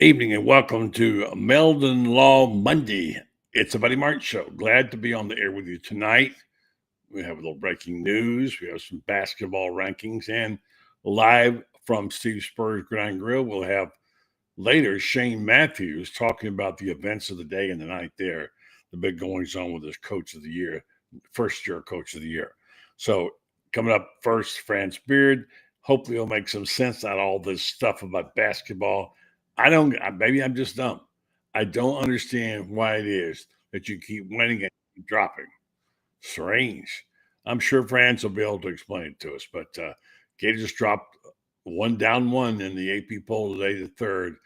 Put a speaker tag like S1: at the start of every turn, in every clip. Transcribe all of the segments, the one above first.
S1: Evening and welcome to Meldon Law Monday. It's a Buddy Mart show. Glad to be on the air with you tonight. We have a little breaking news. We have some basketball rankings and live from Steve Spurrier's Gridiron Grill. We'll have later Shane Matthews talking about the events of the day and the night there, the big goings on with his coach of the year, first year coach of the year. So coming up first, France Beard. Hopefully he'll make some sense out of all this stuff about basketball. Maybe I'm just dumb. I don't understand why it is that you keep winning and keep dropping. Strange. I'm sure France will be able to explain it to us, but Gators dropped one in the AP poll today, the third.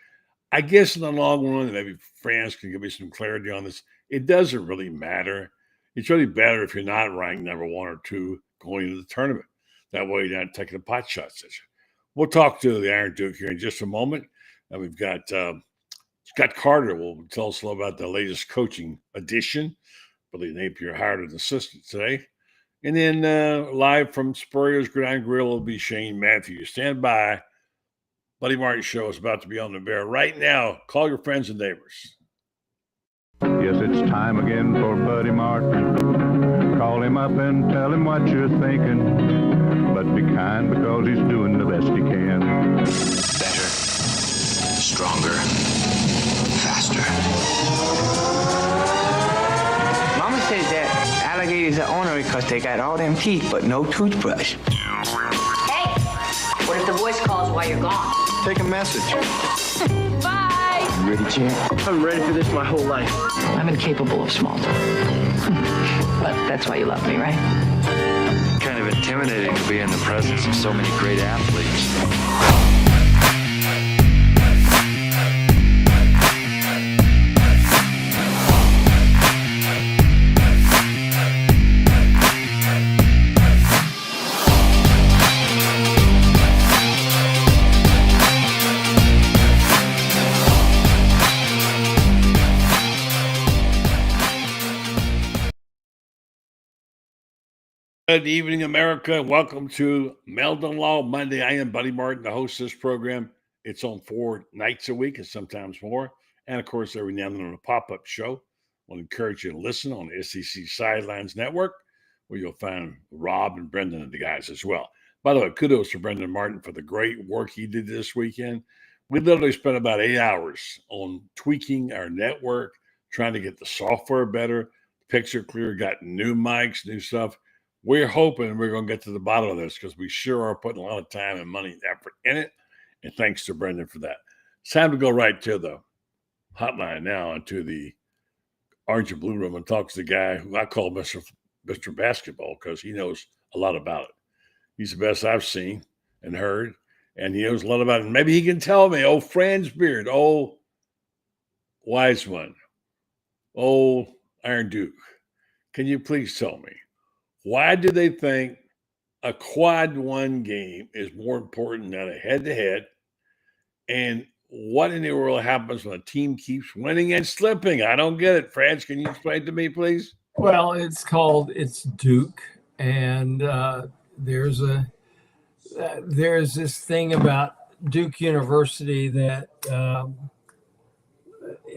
S1: I guess in the long run, maybe France can give me some clarity on this. It doesn't really matter. It's really better if you're not ranked number one or two going into the tournament. That way you're not taking the pot shots at you. We'll talk to the Iron Duke here in just a moment. We've got Scott Carter will tell us a little about the latest coaching addition. Billy Napier hired an assistant today. And then live from Spurrier's Gridiron Grill will be Shane Matthews. Stand by. Buddy Martin Show is about to be on the air right now. Call your friends and neighbors.
S2: Yes, it's time again for Buddy Martin. Call him up and tell him what you're thinking. But be kind because he's doing the best he can.
S3: Better, stronger, faster.
S4: Mama says that alligators are ornery because they got all them teeth but no toothbrush.
S5: Hey, what if the voice calls while you're gone?
S6: Take a message.
S5: Bye!
S6: You ready, champ?
S4: I'm ready for this my whole life.
S5: I'm incapable of small talk. But that's why you love me, right?
S7: Kind of intimidating to be in the presence of so many great athletes.
S1: Good evening, America. Welcome to Meldon Law Monday. I am Buddy Martin, the host of this program. It's on 4 nights a week and sometimes more. And, of course, every now and then on a pop-up show. I want to encourage you to listen on the SEC Sidelines Network, where you'll find Rob and Brendan and the guys as well. By the way, kudos to Brendan Martin for the great work he did this weekend. We literally spent about 8 hours on tweaking our network, trying to get the software better, picture clear, got new mics, new stuff. We're hoping we're going to get to the bottom of this because we sure are putting a lot of time and money and effort in it. And thanks to Brendan for that. It's time to go right to the hotline now and to the orange and blue room and talk to the guy who I call Mr. Basketball because he knows a lot about it. He's the best I've seen and heard, and he knows a lot about it. Maybe he can tell me, oh, Franz Beard, oh, Wiseman, oh, Iron Duke. Can you please tell me? Why do they think a quad one game is more important than a head-to-head? And what in the world happens when a team keeps winning and slipping? I don't get it. France, can you explain to me, please?
S8: Well, it's Duke, and there's this thing about Duke University that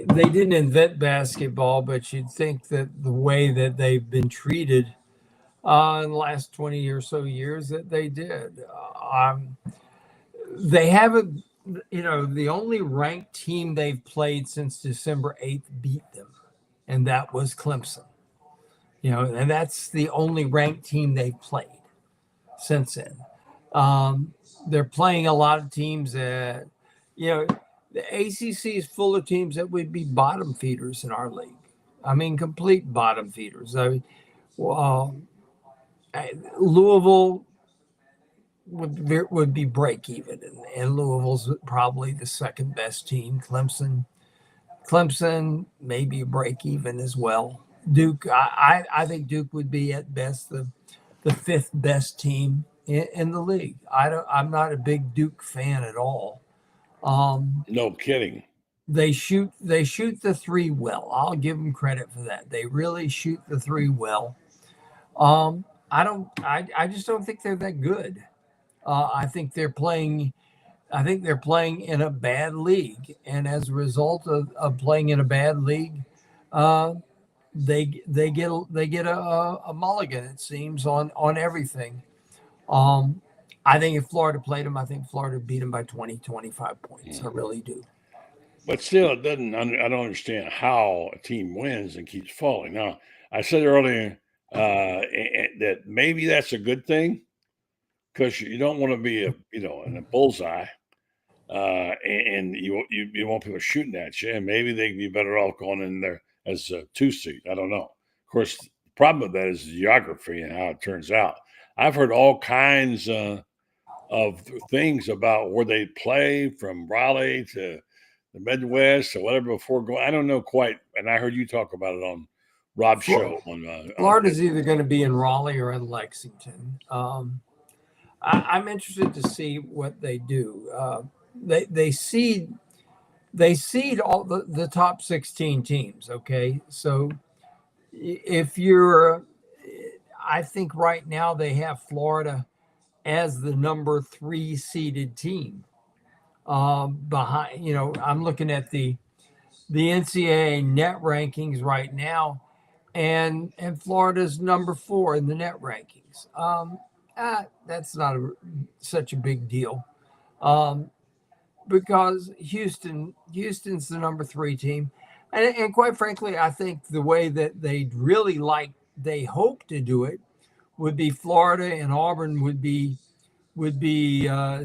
S8: they didn't invent basketball, but you'd think that the way that they've been treated in the last 20 or so years that they did. They haven't, the only ranked team they've played since December 8th beat them, and that was Clemson. And that's the only ranked team they've played since then. They're playing a lot of teams that, the ACC is full of teams that would be bottom feeders in our league. I mean, complete bottom feeders. Louisville would be break even, and Louisville's probably the second best team. Clemson maybe break even as well. Duke, I think Duke would be at best the fifth best team in the league. I'm not a big Duke fan at all.
S1: No kidding.
S8: They shoot the three well. I'll give them credit for that. They really shoot the three well. I just don't think they're that good. I think they're playing I think they're playing in a bad league, and as a result of playing in a bad league, uh, they get a mulligan, it seems, on everything. Um, I think if Florida played them, I think Florida beat them by 20, 25 points. I really do.
S1: But still, it doesn't. I don't understand how a team wins and keeps falling. Now, I said earlier that maybe that's a good thing because you don't want to be in a bullseye, and you want people shooting at you, and maybe they'd be better off going in there as a 2 seed. I don't know. Of course, the problem with that is geography and how it turns out. I've heard all kinds of things about where they play, from Raleigh to the Midwest or whatever before going. I don't know quite, and I heard you talk about it on Rob's show.
S8: Florida's either going to be in Raleigh or in Lexington. I'm interested to see what they do. They seed all the top 16 teams. Okay, so if you're, I think right now they have Florida as the number 3 seeded team. Behind, I'm looking at the NCAA net rankings right now, and Florida's number 4 in the net rankings. That's not such a big deal, because Houston's the number 3 team, and quite frankly, I think the way that they hope to do it would be Florida and Auburn would be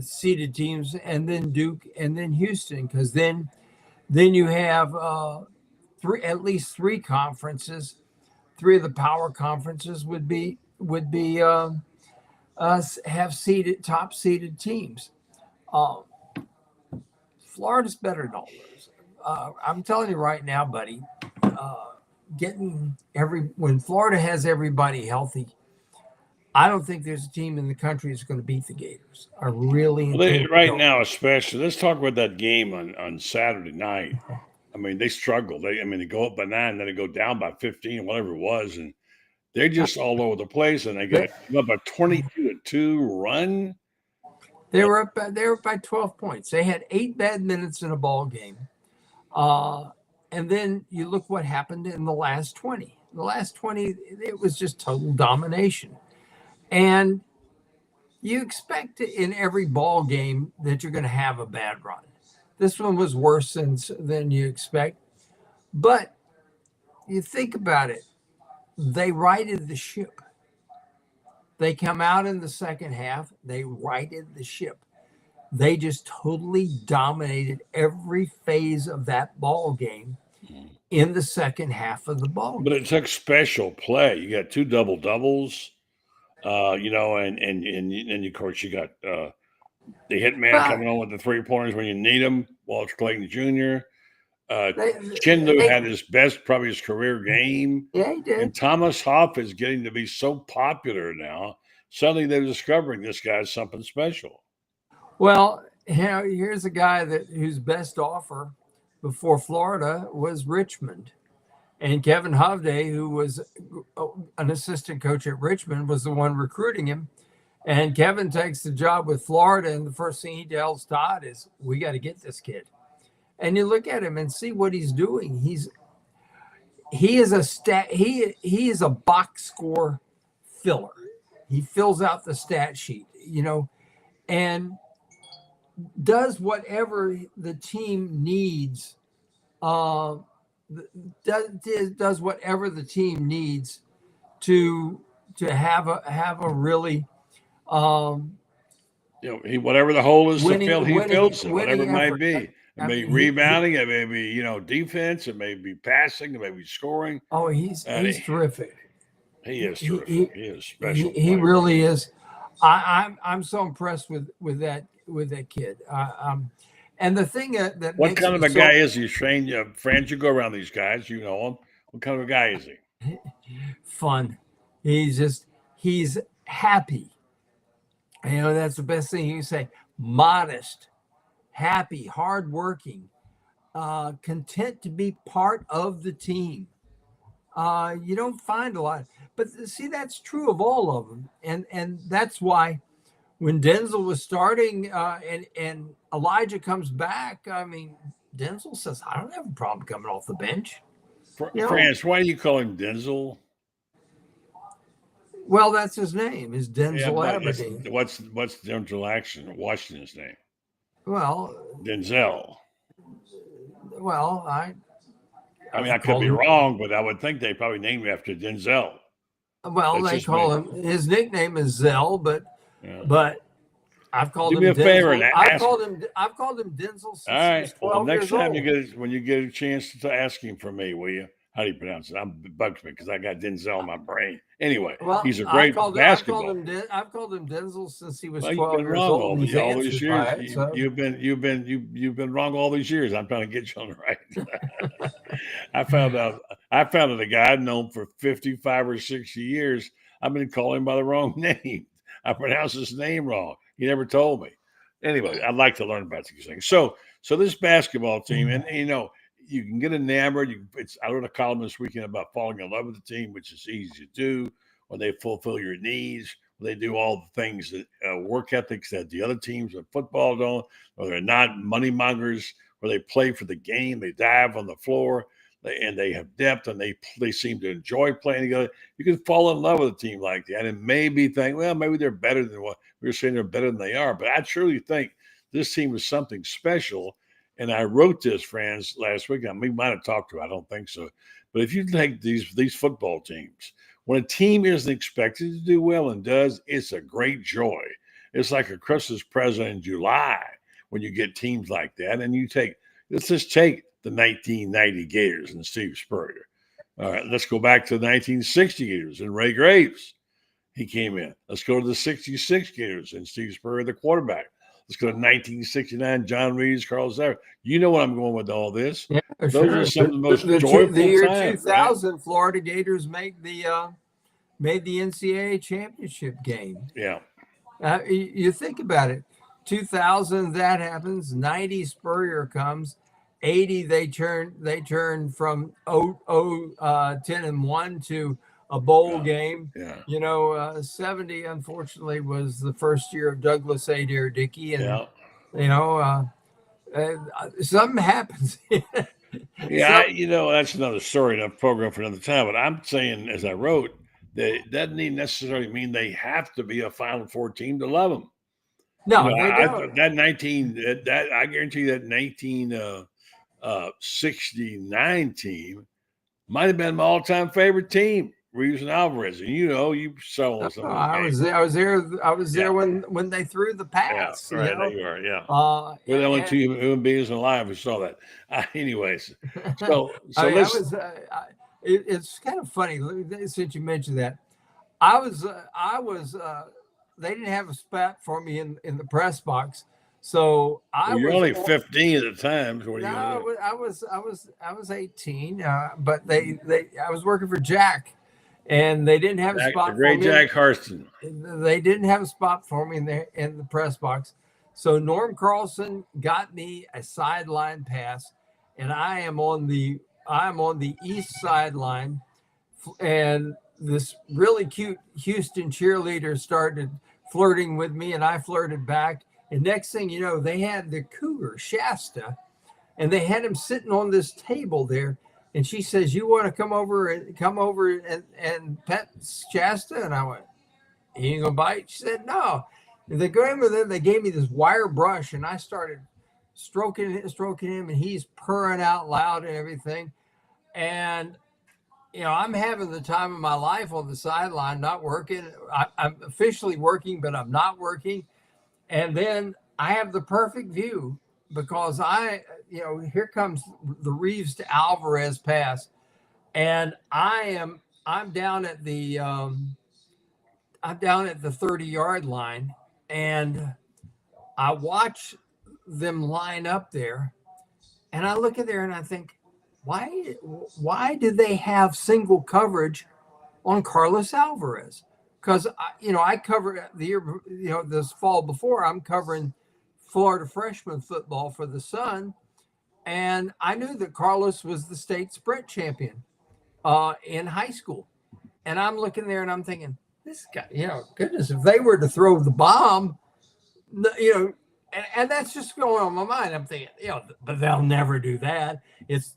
S8: seeded teams, and then Duke, and then Houston, because then you have at least 3 conferences. 3 of the power conferences would be have top seeded teams. Florida's better than all those. I'm telling you right now, buddy. When Florida has everybody healthy, I don't think there's a team in the country that's going to beat the Gators. I really
S1: right now, especially. Let's talk about that game on Saturday night. I mean, they struggle. They go up by 9, then they go down by 15, whatever it was, and they're just all over the place. And they got up by 22-2 run.
S8: They were up by 12 points. They had 8 bad minutes in a ball game, and then you look what happened in the last 20. The last 20, it was just total domination. And you expect in every ball game that you're going to have a bad run. This one was worse than you expect. But you think about it, they righted the ship. They come out in the second half, they righted the ship. They just totally dominated every phase of that ball game in the second half of the ball game.
S1: But it took special play. You got 2 double-doubles. And of course you got the hitman coming on with the 3-pointers when you need them. Walter Clayton Jr. Chinlu had probably his career game.
S8: Yeah, he did.
S1: And Thomas Hoff is getting to be so popular now. Suddenly they're discovering this guy's something special.
S8: Well, here's a guy whose best offer before Florida was Richmond. And Kevin Hovde, who was an assistant coach at Richmond, was the one recruiting him. And Kevin takes the job with Florida, and the first thing he tells Todd is, "We got to get this kid." And you look at him and see what he's doing. He is a box score filler. He fills out the stat sheet, and does whatever the team needs. Does whatever the team needs to have a really
S1: whatever the hole is to fill, he fills it, whatever it might be. It may be rebounding, it may be defense, it may be passing, it may be scoring.
S8: Oh, he's terrific.
S1: He is terrific. He is special.
S8: He really is. I'm so impressed with that kid. And the thing that
S1: what kind of a guy is he? Friends, you go around these guys, you know him. What kind of a guy is he?
S8: Fun. He's happy. That's the best thing you can say. Modest, happy, hardworking, content to be part of the team. You don't find a lot, but see, that's true of all of them, and that's why when Denzel was starting, and Elijah comes back, I mean, Denzel says, I don't have a problem coming off the bench.
S1: France, why do you call him Denzel?
S8: Well, that's his name, is Denzel
S1: Yeah,
S8: Aberdeen.
S1: what's Denzel Washington's name?
S8: Well,
S1: Denzel.
S8: Well,
S1: I mean, I could be wrong, but I would think they probably named him after Denzel.
S8: Well, they call him. His nickname is Zell, but I've called him.
S1: Do me a favor and
S8: I've called him Denzel since he was 12
S1: well, next
S8: years
S1: time
S8: old.
S1: when you get a chance to ask him for me, will you? How do you pronounce it? It bugs me because I got Denzel in my brain. Anyway, he's a great basketball.
S8: I've called him Denzel since he was
S1: Well,
S8: 12 years old. All these years.
S1: You've been wrong all these years. I'm trying to get you on the right. I found out a guy I'd known for 55 or 60 years. I've been calling him by the wrong name. I pronounced his name wrong. He never told me. Anyway, I'd like to learn about these things. So this basketball team, and you can get enamored. I wrote a column this weekend about falling in love with the team, which is easy to do when they fulfill your needs, when they do all the things that work ethics that the other teams in football don't, or they're not money mongers, where they play for the game, they dive on the floor, and they have depth, and they seem to enjoy playing together. You can fall in love with a team like that and maybe think, well, maybe they're better than what we were saying they're better than they are. But I truly think this team is something special. And I wrote this, friends, last week. We might have talked to it. I don't think so. But if you take these football teams, when a team isn't expected to do well and does, it's a great joy. It's like a Christmas present in July when you get teams like that. And let's just take the 1990 Gators and Steve Spurrier. All right, let's go back to the 1960 Gators and Ray Graves. He came in. Let's go to the 66 Gators and Steve Spurrier, the quarterback. Let's go to 1969, John Reeves, Carl Zarek. You know what I'm going with all this.
S8: Yeah,
S1: those
S8: sure.
S1: are some of the most joyful
S8: the year
S1: times,
S8: 2000,
S1: right?
S8: Florida Gators made the NCAA championship game.
S1: Yeah.
S8: You think about it. 2000, that happens. 90, Spurrier comes. 80, they turn from 10-1 to a bowl game.
S1: Yeah.
S8: 70, unfortunately, was the first year of Douglas Adair Dickey. And, something happens.
S1: That's another story, enough program for another time. But I'm saying, as I wrote, that it doesn't necessarily mean they have to be a Final Four team to love them.
S8: No, they don't.
S1: I guarantee that 1969 team might have been my all-time favorite team. Reeves and Alvarez, and you saw some.
S8: I was there when they threw the pass.
S1: Yeah, right, there you are. Yeah, we're the only two human beings alive who saw that. Anyways,
S8: it's kind of funny since you mentioned that. They didn't have a spot for me in the press box, so
S1: you're only 15 at the time. So
S8: I was 18, but I was working for Jack. And they didn't have a spot for me.
S1: The great Jack Harston.
S8: They didn't have a spot for me in the press box. So Norm Carlson got me a sideline pass, and I am on the east sideline. And this really cute Houston cheerleader started flirting with me, and I flirted back. And next thing you know, they had the cougar Shasta, and they had him sitting on this table there. And she says, "You want to come over and pet Shasta?" And I went, "You ain't gonna bite?" She said, "No." And they gave me this wire brush, and I started stroking him, and he's purring out loud and everything. And I'm having the time of my life on the sideline, not working. I'm officially working, but I'm not working. And then I have the perfect view. Because here comes the Reeves to Alvarez pass, and I'm down at the 30-yard line, and I watch them line up there, and I look at there and I think, why did they have single coverage on Carlos Alvarez? Because I covered the year, this fall before, I'm covering Florida freshman football for the Sun, and I knew that Carlos was the state sprint champion in high school. And I'm looking there and I'm thinking, this guy, goodness, if they were to throw the bomb, You know, and that's just going on my mind. I'm thinking, but they'll never do that. It's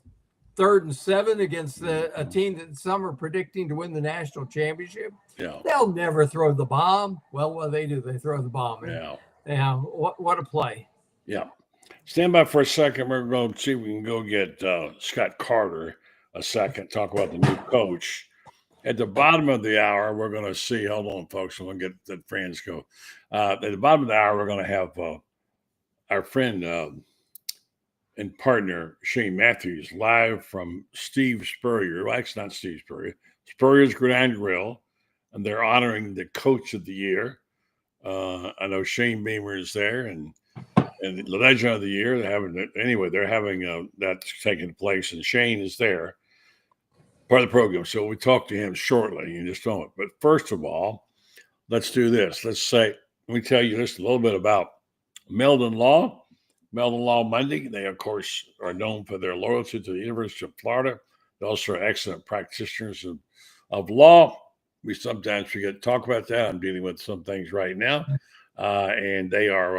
S8: 3rd and 7 against a team that some are predicting to win the national championship.
S1: Yeah.
S8: They'll never throw the bomb. Well, what do? They throw the bomb. And,
S1: Yeah.
S8: What a play.
S1: Yeah. Stand by for a second. We're going to see if we can go get Scott Carter a second, talk about the new coach. At the bottom of the hour, we're going to see, hold on, folks, I'm going to get the friends go. At the bottom of the hour, we're going to have our friend and partner, Shane Matthews, live from Steve Spurrier. Well, actually, not Steve Spurrier. Spurrier's Gridiron Grill, and they're honoring the coach of the year. I know Shane Beamer is there, and the legend of the year. They're having that's taking place, and Shane is there, part of the program. So we talk to him shortly in just a moment. But first of all, let's do this. Let me tell you just a little bit about Meldon Law. Meldon Law Monday. They, of course, are known for their loyalty to the University of Florida. They also are excellent practitioners of law. We sometimes forget to talk about that. I'm dealing with some things right now, and they're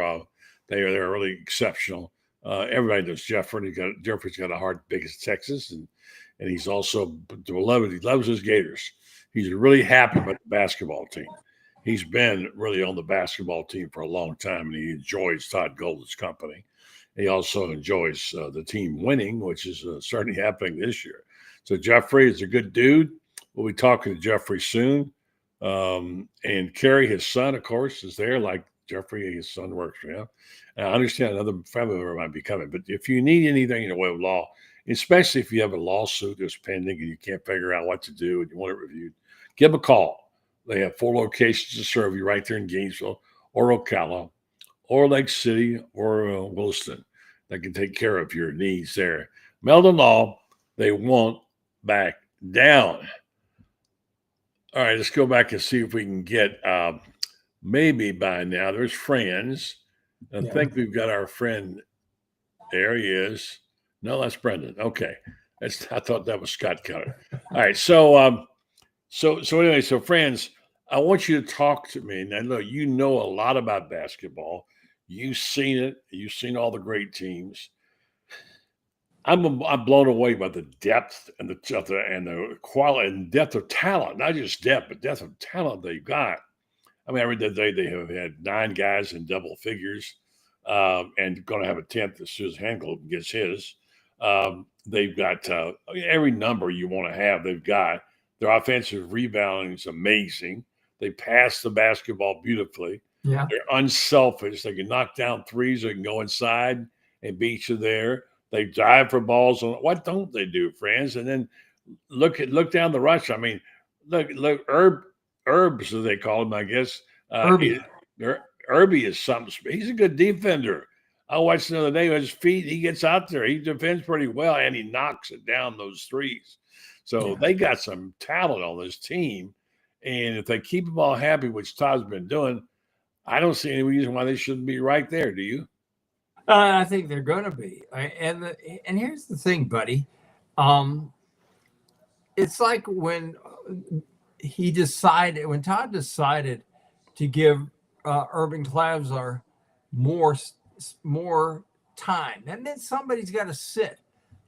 S1: really exceptional. Everybody knows Jeffrey. Jeffrey's got a heart big as Texas, and he's also beloved. He loves his Gators. He's really happy about the basketball team. He's been really on the basketball team for a long time, and he enjoys Todd Golden's company. He also enjoys the team winning, which is certainly happening this year. So Jeffrey is a good dude. We'll be talking to Jeffrey soon. And Kerry, his son, of course, is there. Like Jeffrey, his son works for him. And I understand another family member might be coming. But if you need anything in the way of law, especially if you have a lawsuit that's pending and you can't figure out what to do and you want it reviewed, give them a call. They have 4 locations to serve you right there in Gainesville or Ocala or Lake City or Williston. That can take care of your needs there. Meldon Law, they won't back down. All right, let's go back and see if we can get maybe by now. There's friends. I think we've got our friend. There he is. No, that's Brendan. Okay. I thought that was Scott Cutter. All right. So anyway, friends, I want you to talk to me. Now, look, you know a lot about basketball. You've seen it. You've seen all the great teams. I'm blown away by the depth and the quality and depth of talent. Not just depth, but depth of talent they've got. I mean, I read that they have had 9 guys in double figures, and going to have a 10th as soon as Hankel gets his. They've got every number you want to have. They've got their offensive rebounding is amazing. They pass the basketball beautifully.
S8: Yeah,
S1: they're unselfish. They can knock down threes. They can go inside and beat you there. They dive for balls. What don't they do, friends? And then look down the rush. I mean, look, Herbs, as they call him, I guess.
S8: Herbie
S1: is something. He's a good defender. I watched the other day with his feet. He gets out there. He defends pretty well, and he knocks it down those threes. So they got some talent on this team. And if they keep them all happy, which Todd's been doing, I don't see any reason why they shouldn't be right there. Do you?
S8: I think they're going to be. And here's the thing, buddy. It's like when Todd decided to give Urban Clavsar more time. That meant somebody's got to sit.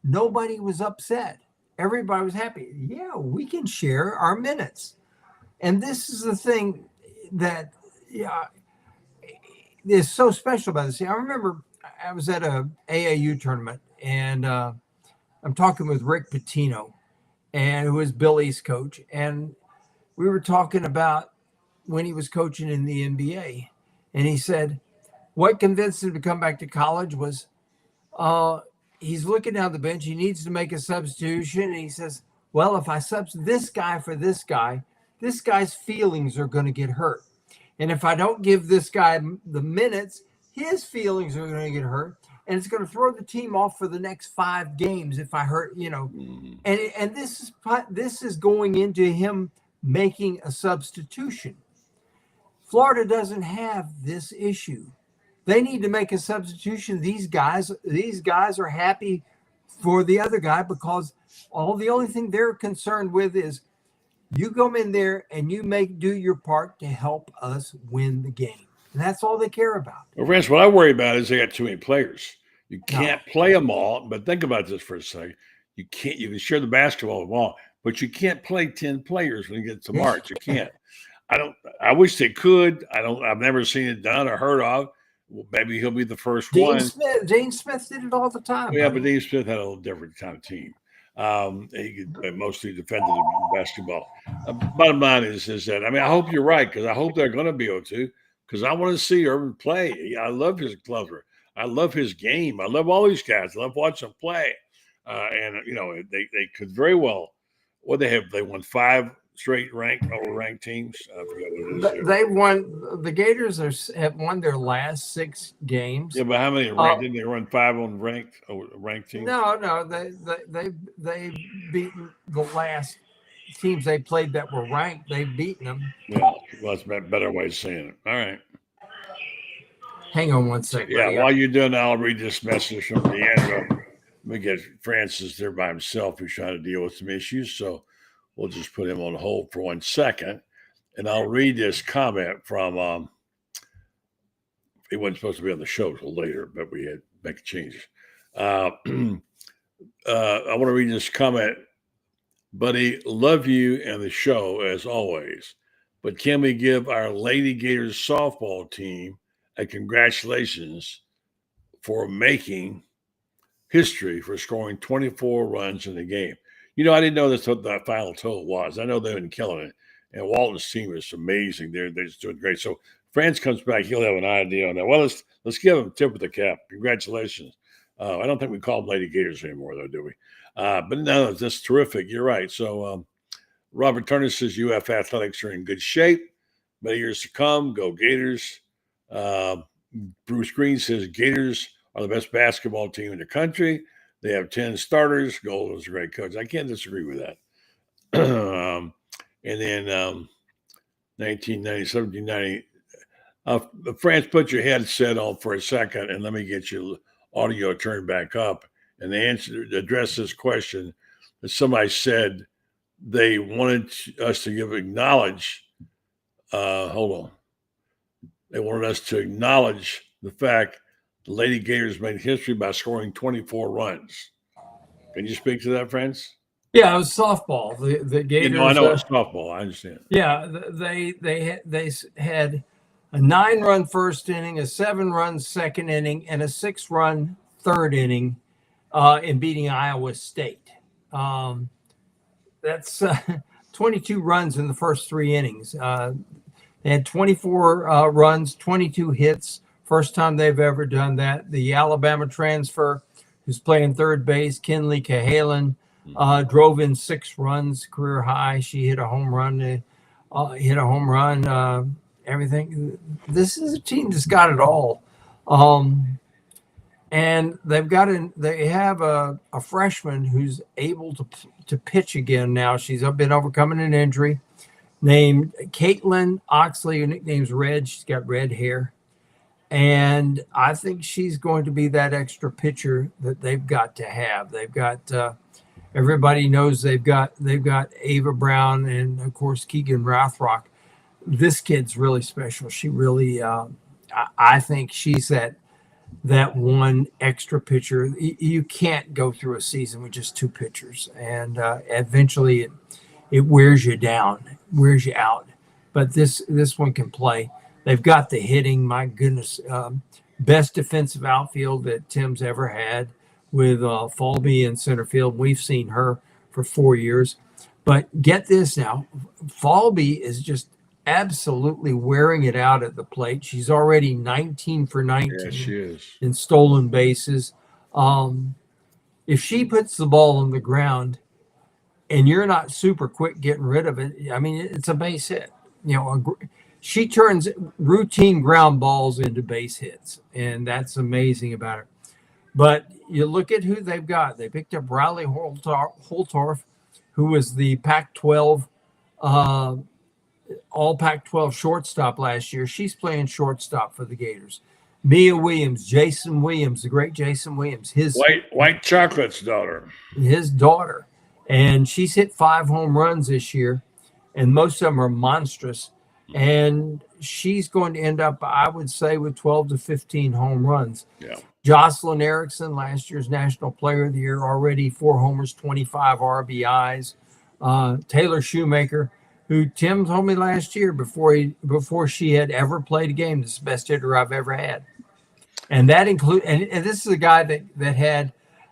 S8: Nobody was upset. Everybody was happy. Yeah, we can share our minutes. And this is the thing that is so special about this. I remember I was at a AAU tournament, and I'm talking with Rick Pitino, who was Billy's coach. And we were talking about when he was coaching in the NBA. And he said, what convinced him to come back to college was he's looking down the bench. He needs to make a substitution. And he says, well, if I substitute this guy for this guy's feelings are going to get hurt. And if I don't give this guy the minutes, his feelings are going to get hurt. And it's going to throw the team off for the next 5 games if I hurt, And this is going into him making a substitution. Florida doesn't have this issue. They need to make a substitution. These guys are happy for the other guy because the only thing they're concerned with is you go in there and you do your part to help us win the game. And that's all they care about.
S1: Well, Rance, what I worry about is they got too many players. You
S8: No.
S1: can't play them all. But think about this for a second. You can share the basketball with them all, but you can't play 10 players when you get to March. You can't. I wish they could. I've never seen it done or heard of. Well, maybe he'll be the first one.
S8: Dean Smith did it all the time.
S1: Yeah, but Dean Smith had a little different kind of team. He could mostly defended the basketball. Bottom line is that I hope you're right, because I hope they're going to be able to, because I want to see Urban play. I love his closer. I love his game. I love all these guys. I love watching them play. And they could very well. What they have? They won 5 straight ranked teams. I forget what it is.
S8: They won. The Gators have won their last 6 games.
S1: Yeah, but how many ranked? Didn't they run 5 on ranked teams?
S8: No. They beaten the last teams they played that were ranked. They've beaten them.
S1: Yeah, well, that's a better way of saying it. All right.
S8: Hang on one second.
S1: Yeah, while you're doing that, I'll read this message from Leandro. Let me get Francis there by himself, who's trying to deal with some issues. So we'll just put him on hold for 1 second. And I'll read this comment from he wasn't supposed to be on the show till later, but we had to make changes. I want to read this comment. Buddy, love you and the show as always. But can we give our Lady Gators softball team a congratulations for making history for scoring 24 runs in the game? I didn't know that's what the final total was. I know they've been killing it. And Walton's team is amazing. They're just doing great. So France comes back, he'll have an idea on that. Well, let's give him a tip of the cap. Congratulations. I don't think we call them Lady Gators anymore, though, do we? But no, that's terrific. You're right. So Robert Turner says UF athletics are in good shape. Many years to come. Go Gators. Bruce Green says Gators are the best basketball team in the country. They have 10 starters. Golden's a great coach. I can't disagree with that. And then 1990, 1790. France, put your headset on for a second, and let me get your audio turned back up. And the address this question that somebody said they wanted us to acknowledge. Hold on. They wanted us to acknowledge the fact the Lady Gators made history by scoring 24 runs. Can you speak to that, friends?
S8: Yeah, it was softball. The Gators.
S1: I know it's softball. I understand.
S8: Yeah, they had a 9-run first inning, a 7-run second inning, and a 6-run third inning in beating Iowa State. That's 22 runs in the first 3 innings. They had 24 runs, 22 hits. First time they've ever done that. The Alabama transfer, who's playing third base, Kinley Cahalan, drove in 6 runs, career high. She hit a home run. Everything. This is a team that's got it all. And they have a freshman who's able to pitch again now. She's been overcoming an injury, named Caitlin Oxley. Her nickname's Red. She's got red hair. And I think she's going to be that extra pitcher that they've got to have. They've got everybody knows they've got Ava Brown and of course Keegan Rothrock. This kid's really special. She really, I think she's that one extra pitcher. You can't go through a season with just 2 pitchers, and eventually it wears you down, wears you out. But this one can play. They've got the hitting. My goodness, best defensive outfield that Tim's ever had with Falby in center field. We've seen her for 4 years. But get this now, Falby is just absolutely wearing it out at the plate. She's already 19 for 19
S1: Yeah, she is.
S8: in stolen bases. If she puts the ball on the ground and you're not super quick getting rid of it, I mean, it's a base hit. She turns routine ground balls into base hits, and that's amazing about her. But you look at who they've got. They picked up Riley Holtorf, who was the Pac-12 all Pac-12 shortstop last year. She's playing shortstop for the Gators. Mia Williams, Jason Williams, the great Jason Williams, his
S1: White Chocolate's daughter.
S8: His daughter. And she's hit 5 home runs this year, and most of them are monstrous. And she's going to end up, I would say, with 12 to 15 home runs.
S1: Yeah.
S8: Jocelyn Erickson, last year's National Player of the Year, already 4 homers, 25 RBIs. Taylor Shoemaker, who Tim told me last year before she had ever played a game, this is the best hitter I've ever had. And that include and this is a guy that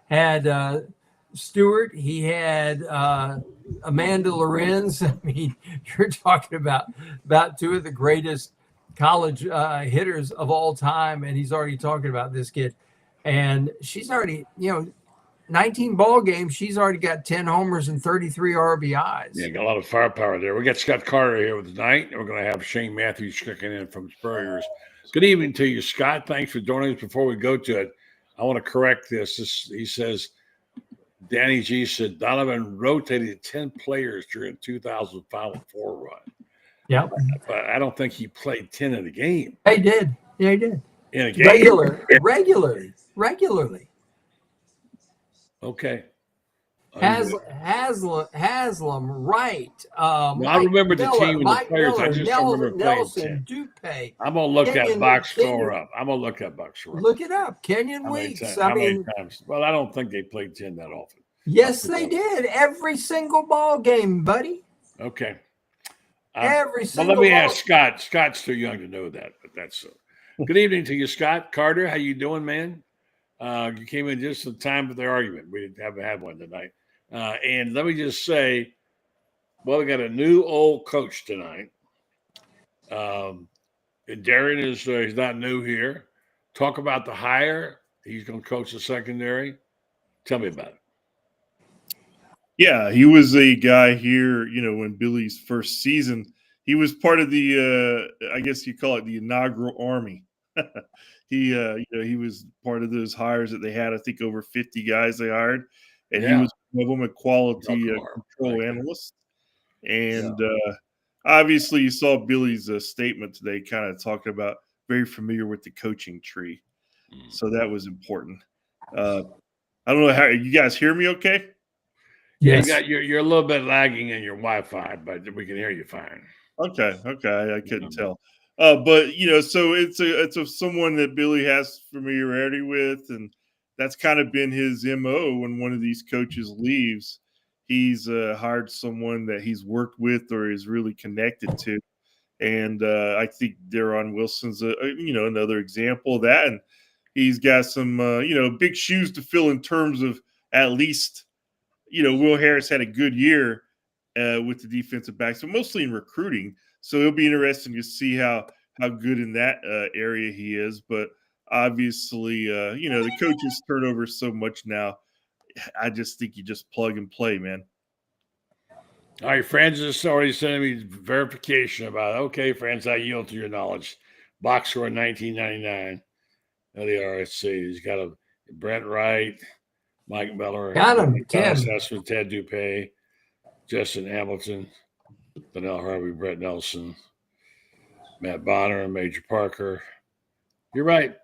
S8: had Stewart. He had Amanda Lorenz. I mean, you're talking about two of the greatest college hitters of all time, and he's already talking about this kid. And she's already, 19 ball games. She's already got 10 homers and 33 RBIs.
S1: Yeah, got a lot of firepower there. We got Scott Carter here with tonight, and we're going to have Shane Matthews checking in from Spurriers. Good evening to you, Scott. Thanks for joining us. Before we go to it, I want to correct this. He says, Danny G said Donovan rotated 10 players during 2005 4 run.
S8: Yeah.
S1: But I don't think he played 10 in a game.
S8: He did. Yeah, he did.
S1: In a game?
S8: Regularly.
S1: Okay.
S8: Haslam, Wright.
S1: I remember the
S8: Miller,
S1: team and
S8: Mike
S1: the players.
S8: Miller,
S1: I just don't remember playing 10.
S8: Dupe.
S1: I'm going to look that box score up.
S8: Look it up. Kenyon Weeks.
S1: How many times? Well, I don't think they played 10 that often.
S8: Yes, they did. Every single ball game, buddy.
S1: Okay.
S8: Every single
S1: Well, let me ask Scott. Scott's too young to know that, but that's good evening to you, Scott. Carter, how you doing, man? You came in just in time for the argument. We haven't had one tonight. And let me just say, well, we got a new old coach tonight. And Darren is he's not new here. Talk about the hire. He's going to coach the secondary. Tell me about it.
S6: Yeah, he was a guy here, when Billy's first season. He was part of the, I guess you call it the inaugural army. He was part of those hires that they had. I think over 50 guys they hired, and he was one of them, a quality control analyst. And obviously, you saw Billy's statement today, kind of talking about very familiar with the coaching tree. So that was important. I don't know how you guys hear me. Okay.
S8: Yes.
S1: You're a little bit lagging in your Wi-Fi, but we can hear you fine.
S6: Okay. I couldn't tell. But so it's someone that Billy has familiarity with, and that's kind of been his MO. When one of these coaches leaves, he's hired someone that he's worked with or is really connected to, and I think Deron Wilson's another example of that. And he's got some big shoes to fill in terms of at least Will Harris had a good year with the defensive backs, but mostly in recruiting. So it'll be interesting to see how good in that area he is. But obviously, the coaches turn over so much now. I just think you just plug and play, man.
S1: All right, Francis already sending me verification about it. Okay, Francis, I yield to your knowledge. Box score 1999. There they are. Let's see. He's got a Brent Wright, Mike Miller,
S8: got him.
S1: Ted Dupe, Justin Hamilton, Donnell Harvey, Brett Nelson, Matt Bonner, Major Parker. You're right.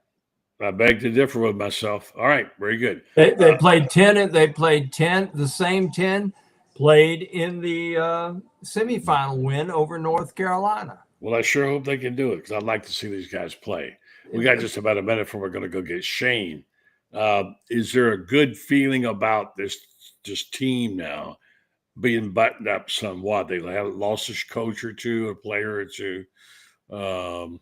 S1: I beg to differ with myself. All right, very good.
S8: They played 10. They played 10. The same 10 played in the semifinal win over North Carolina.
S1: Well, I sure hope they can do it because I'd like to see these guys play. We got just about a minute before we're going to go get Shane. Is there a good feeling about this team now being buttoned up somewhat? They have lost a coach or two, a player or two. And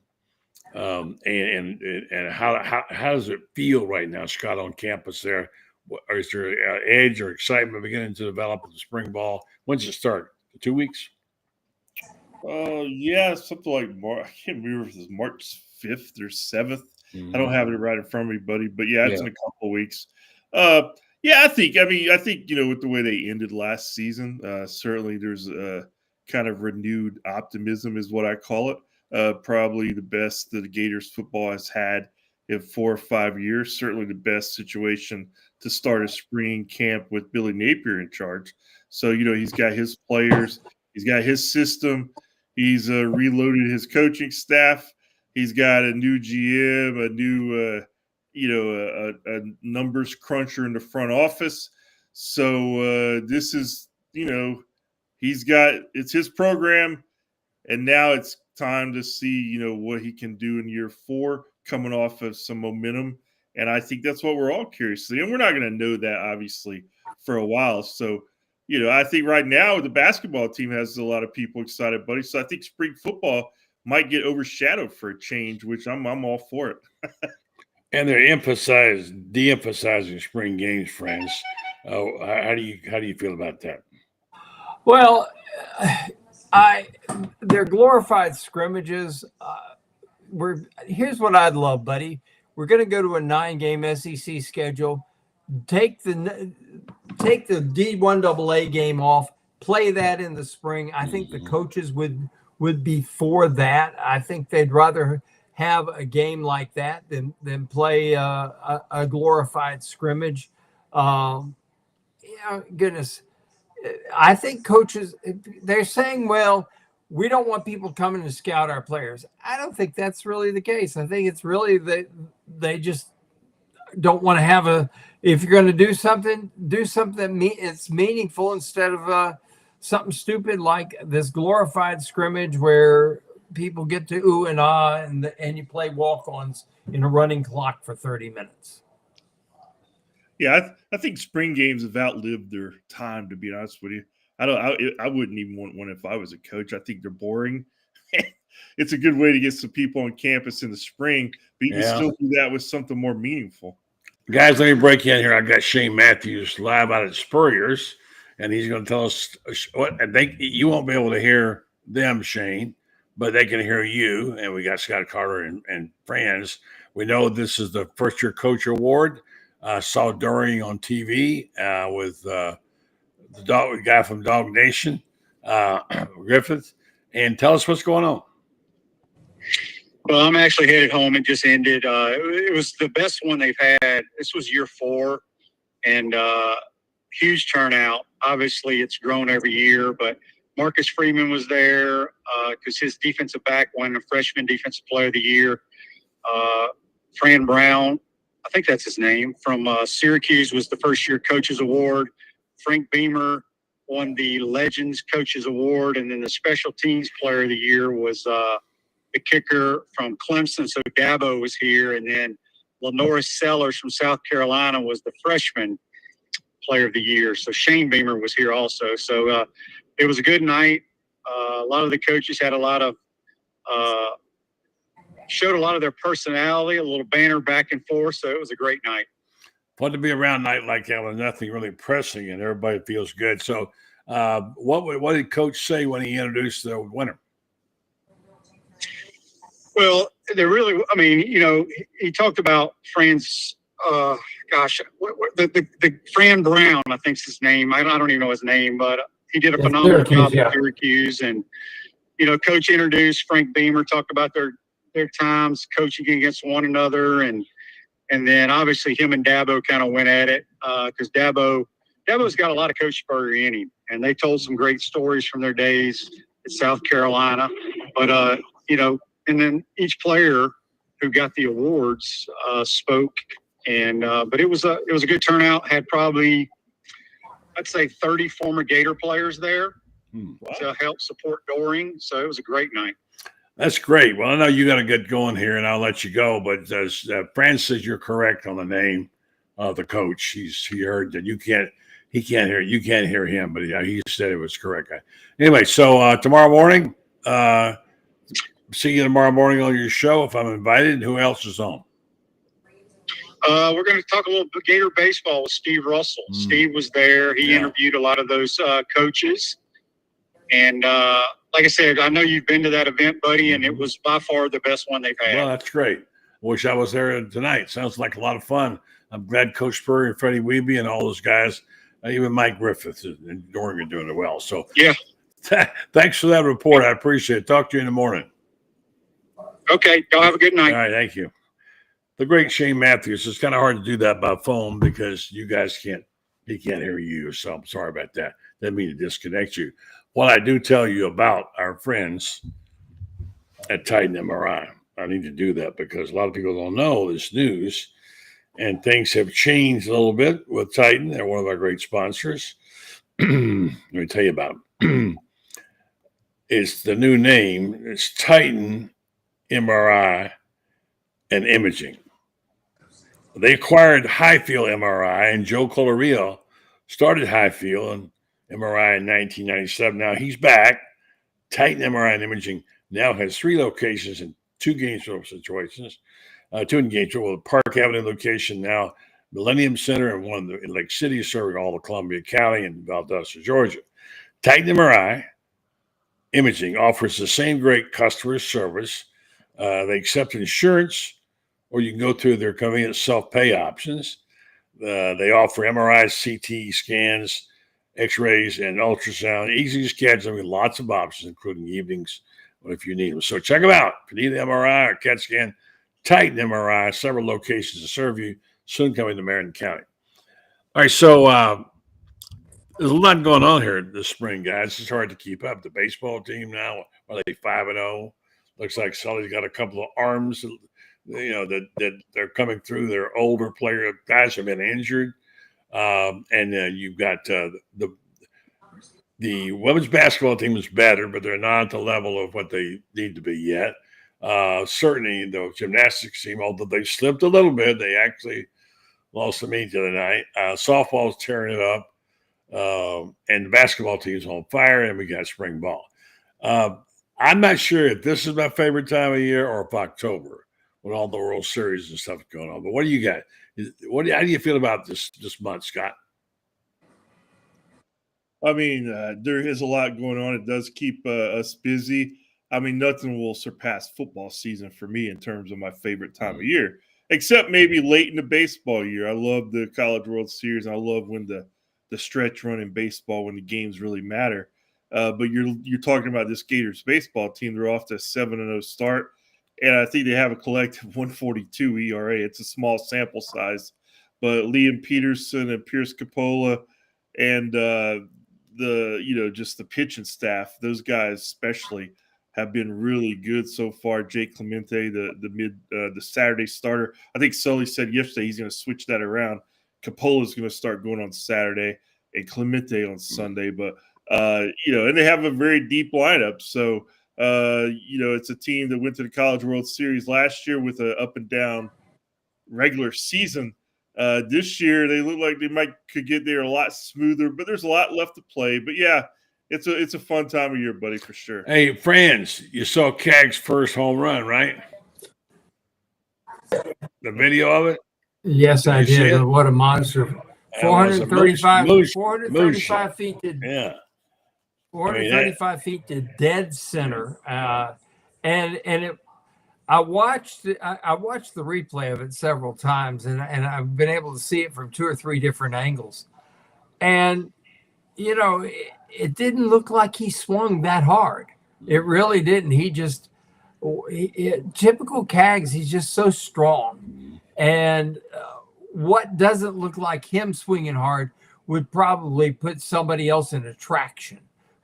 S1: how does it feel right now, Scott, on campus there? Or is there edge or excitement beginning to develop with the spring ball? When's it start? 2 weeks?
S6: Yeah, something like March. I can't remember if it's March 5th or 7th. I don't have it right in front of me, buddy. But it's in a couple of weeks. I think with the way they ended last season, certainly there's a kind of renewed optimism, is what I call it. Probably the best that the Gators football has had in 4 or 5 years. Certainly the best situation to start a spring camp with Billy Napier in charge. So, he's got his players, he's got his system, he's reloaded his coaching staff, he's got a new GM, a new, a numbers cruncher in the front office. So this is, it's his program, and now it's time to see, what he can do in year 4 coming off of some momentum. And I think that's what we're all curious to see. And we're not going to know that, obviously, for a while. So, I think right now the basketball team has a lot of people excited, buddy. So I think spring football might get overshadowed for a change, which I'm all for it.
S1: And they're de-emphasizing spring games, friends. How do you feel about that?
S8: Well, they're glorified scrimmages. Here's what I'd love, buddy. We're going to go to a 9-game SEC schedule. Take the D1AA game off. Play that in the spring. I think the coaches would be for that. I think they'd rather have a game like that than play a glorified scrimmage. Goodness. I think coaches, they're saying, well, we don't want people coming to scout our players. I don't think that's really the case. I think it's really that they just don't want to have if you're going to do something it's meaningful instead of something stupid like this glorified scrimmage where people get to ooh and ah and you play walk-ons in a running clock for 30 minutes.
S6: Yeah, I think spring games have outlived their time, to be honest with you. I wouldn't even want one if I was a coach. I think they're boring. It's a good way to get some people on campus in the spring, but you can still do that with something more meaningful.
S1: Guys, let me break in here. I've got Shane Matthews live out at Spurrier's, and he's going to tell us what I think. You won't be able to hear them, Shane, but they can hear you. And we got Scott Carter and friends. We know this is the first-year coach award. Saw during on TV with the guy from Dog Nation, Griffith, and tell us what's going on.
S9: Well, I'm actually headed home. It just ended. It was the best one they've had. This was year 4, and huge turnout. Obviously, it's grown every year, but Marcus Freeman was there because his defensive back won the freshman defensive player of the year. Fran Brown, I think that's his name, from Syracuse was the first-year coaches award. Frank Beamer won the Legends Coaches Award, and then the special teams player of the year was the kicker from Clemson. So Dabo was here, and then Lenora Sellers from South Carolina was the freshman player of the year. So Shane Beamer was here also. So it was a good night. A lot of the coaches had showed a lot of their personality, a little banter back and forth. So it was a great night.
S1: Fun to be around a night like that with nothing really pressing and everybody feels good. So what did Coach say when he introduced the winner?
S9: Well, he talked about Fran's, the Fran Brown, I think's his name. I don't even know his name, but he did a phenomenal job at Syracuse. And, Coach introduced Frank Beamer, talked about their times coaching against one another. And then obviously him and Dabo kind of went at it because Dabo's got a lot of coach spur in him. And they told some great stories from their days at South Carolina. But, and then each player who got the awards spoke, but it was a good turnout. Had probably, I'd say, 30 former Gator players there to help support Doring. So it was a great night.
S1: That's great. Well, I know you got to get going here, and I'll let you go. But Fran says you're correct on the name of the coach. He heard that he can't hear you can't hear him, but he said it was correct. Anyway, so tomorrow morning. See you tomorrow morning on your show if I'm invited. Who else is on?
S9: We're going to talk a little Gator baseball with Steve Russell. Steve was there. He interviewed a lot of those coaches. And like I said, I know you've been to that event, buddy, and it was by far the best one they've had.
S1: Well, that's great. Wish I was there tonight. Sounds like a lot of fun. I'm glad Coach Spurrier and Freddie Weeby and all those guys, even Mike Griffith and Doring are doing it well. So
S9: yeah,
S1: thanks for that report. I appreciate it. Talk to you in the morning.
S9: Okay. Y'all have a good night.
S1: All right. Thank you. The great Shane Matthews. It's kind of hard to do that by phone because you guys he can't hear you. So I'm sorry about that. Didn't mean to disconnect you. What I do tell you about our friends at Titan MRI, I need to do that because a lot of people don't know this news and things have changed a little bit with Titan. They're one of our great sponsors. Let me tell you about them. It's the new name. It's Titan MRI and Imaging. They acquired Highfield MRI, and Joe Colorio started Highfield and MRI in 1997. Now he's back. Titan MRI and Imaging now has 3 locations in 2 Gainesville situations. 2 in Gainesville, with a Park Avenue location now, Millennium Center, and one in Lake City, serving all of Columbia County and Valdosta, Georgia. Titan MRI Imaging offers the same great customer service. They accept insurance, or you can go through their convenient self-pay options. They offer MRIs, CT scans, X-rays, and ultrasound. Easy scheduling, lots of options, including evenings if you need them. So check them out. If you need an MRI or CAT scan, Titan MRI, several locations to serve you, soon coming to Marion County. All right, so there's a lot going on here this spring, guys. It's hard to keep up. The baseball team now, are they 5-0? Looks like Sully's got a couple of arms, that they're coming through. They're older player guys have been injured, and then you've got the women's basketball team is better, but they're not at the level of what they need to be yet. Certainly, the gymnastics team, although they slipped a little bit, they actually lost to me the other night. Softball's tearing it up, and the basketball team's on fire, and we got spring ball. I'm not sure if this is my favorite time of year or if October, with all the World Series and stuff going on. But what do you got? How do you feel about this month, Scott?
S6: I mean, there is a lot going on. It does keep us busy. I mean, nothing will surpass football season for me in terms of my favorite time of year, except maybe late in the baseball year. I love the College World Series. And I love when the stretch run in baseball, when the games really matter. But you're talking about this Gators baseball team. They're off to a 7-0 start, and I think they have a collective 142 ERA. It's a small sample size, but Liam Peterson and Pierce Capola and just the pitching staff, those guys especially have been really good so far. Jake Clemente, the Saturday starter. I think Sully said yesterday he's going to switch that around. Capola's going to start going on Saturday and Clemente on Sunday, but and they have a very deep lineup. So, it's a team that went to the College World Series last year with an up and down regular season. This year, they look like they could get there a lot smoother, but there's a lot left to play. But yeah, it's a fun time of year, buddy, for sure.
S1: Hey, Franz, you saw Cag's first home run, right? The video of it?
S8: Yes, I did. What a monster. 435 feet to 435 feet to dead center. I watched the replay of it several times, and I've been able to see it from 2 or 3 different angles. And it didn't look like he swung that hard. It really didn't. Typical Cags, he's just so strong. And what doesn't look like him swinging hard would probably put somebody else in attraction,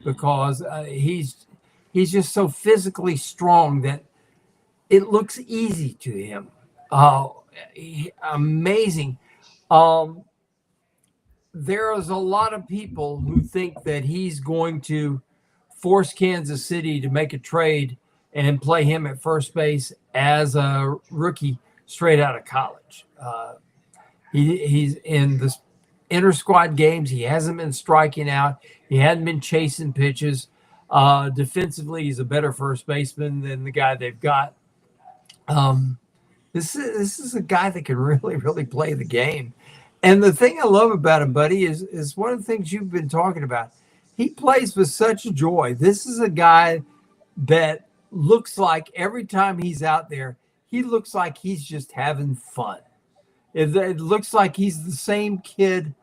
S8: because he's just so physically strong that it looks easy to him. Amazing. There is a lot of people who think that he's going to force Kansas City to make a trade and play him at first base as a rookie straight out of college. He's in the inter-squad games. He hasn't been striking out. He hadn't been chasing pitches. Defensively, he's a better first baseman than the guy they've got. This is a guy that can really, really play the game. And the thing I love about him, buddy, is one of the things you've been talking about. He plays with such joy. This is a guy that looks like every time he's out there, he looks like he's just having fun. It looks like he's the same kid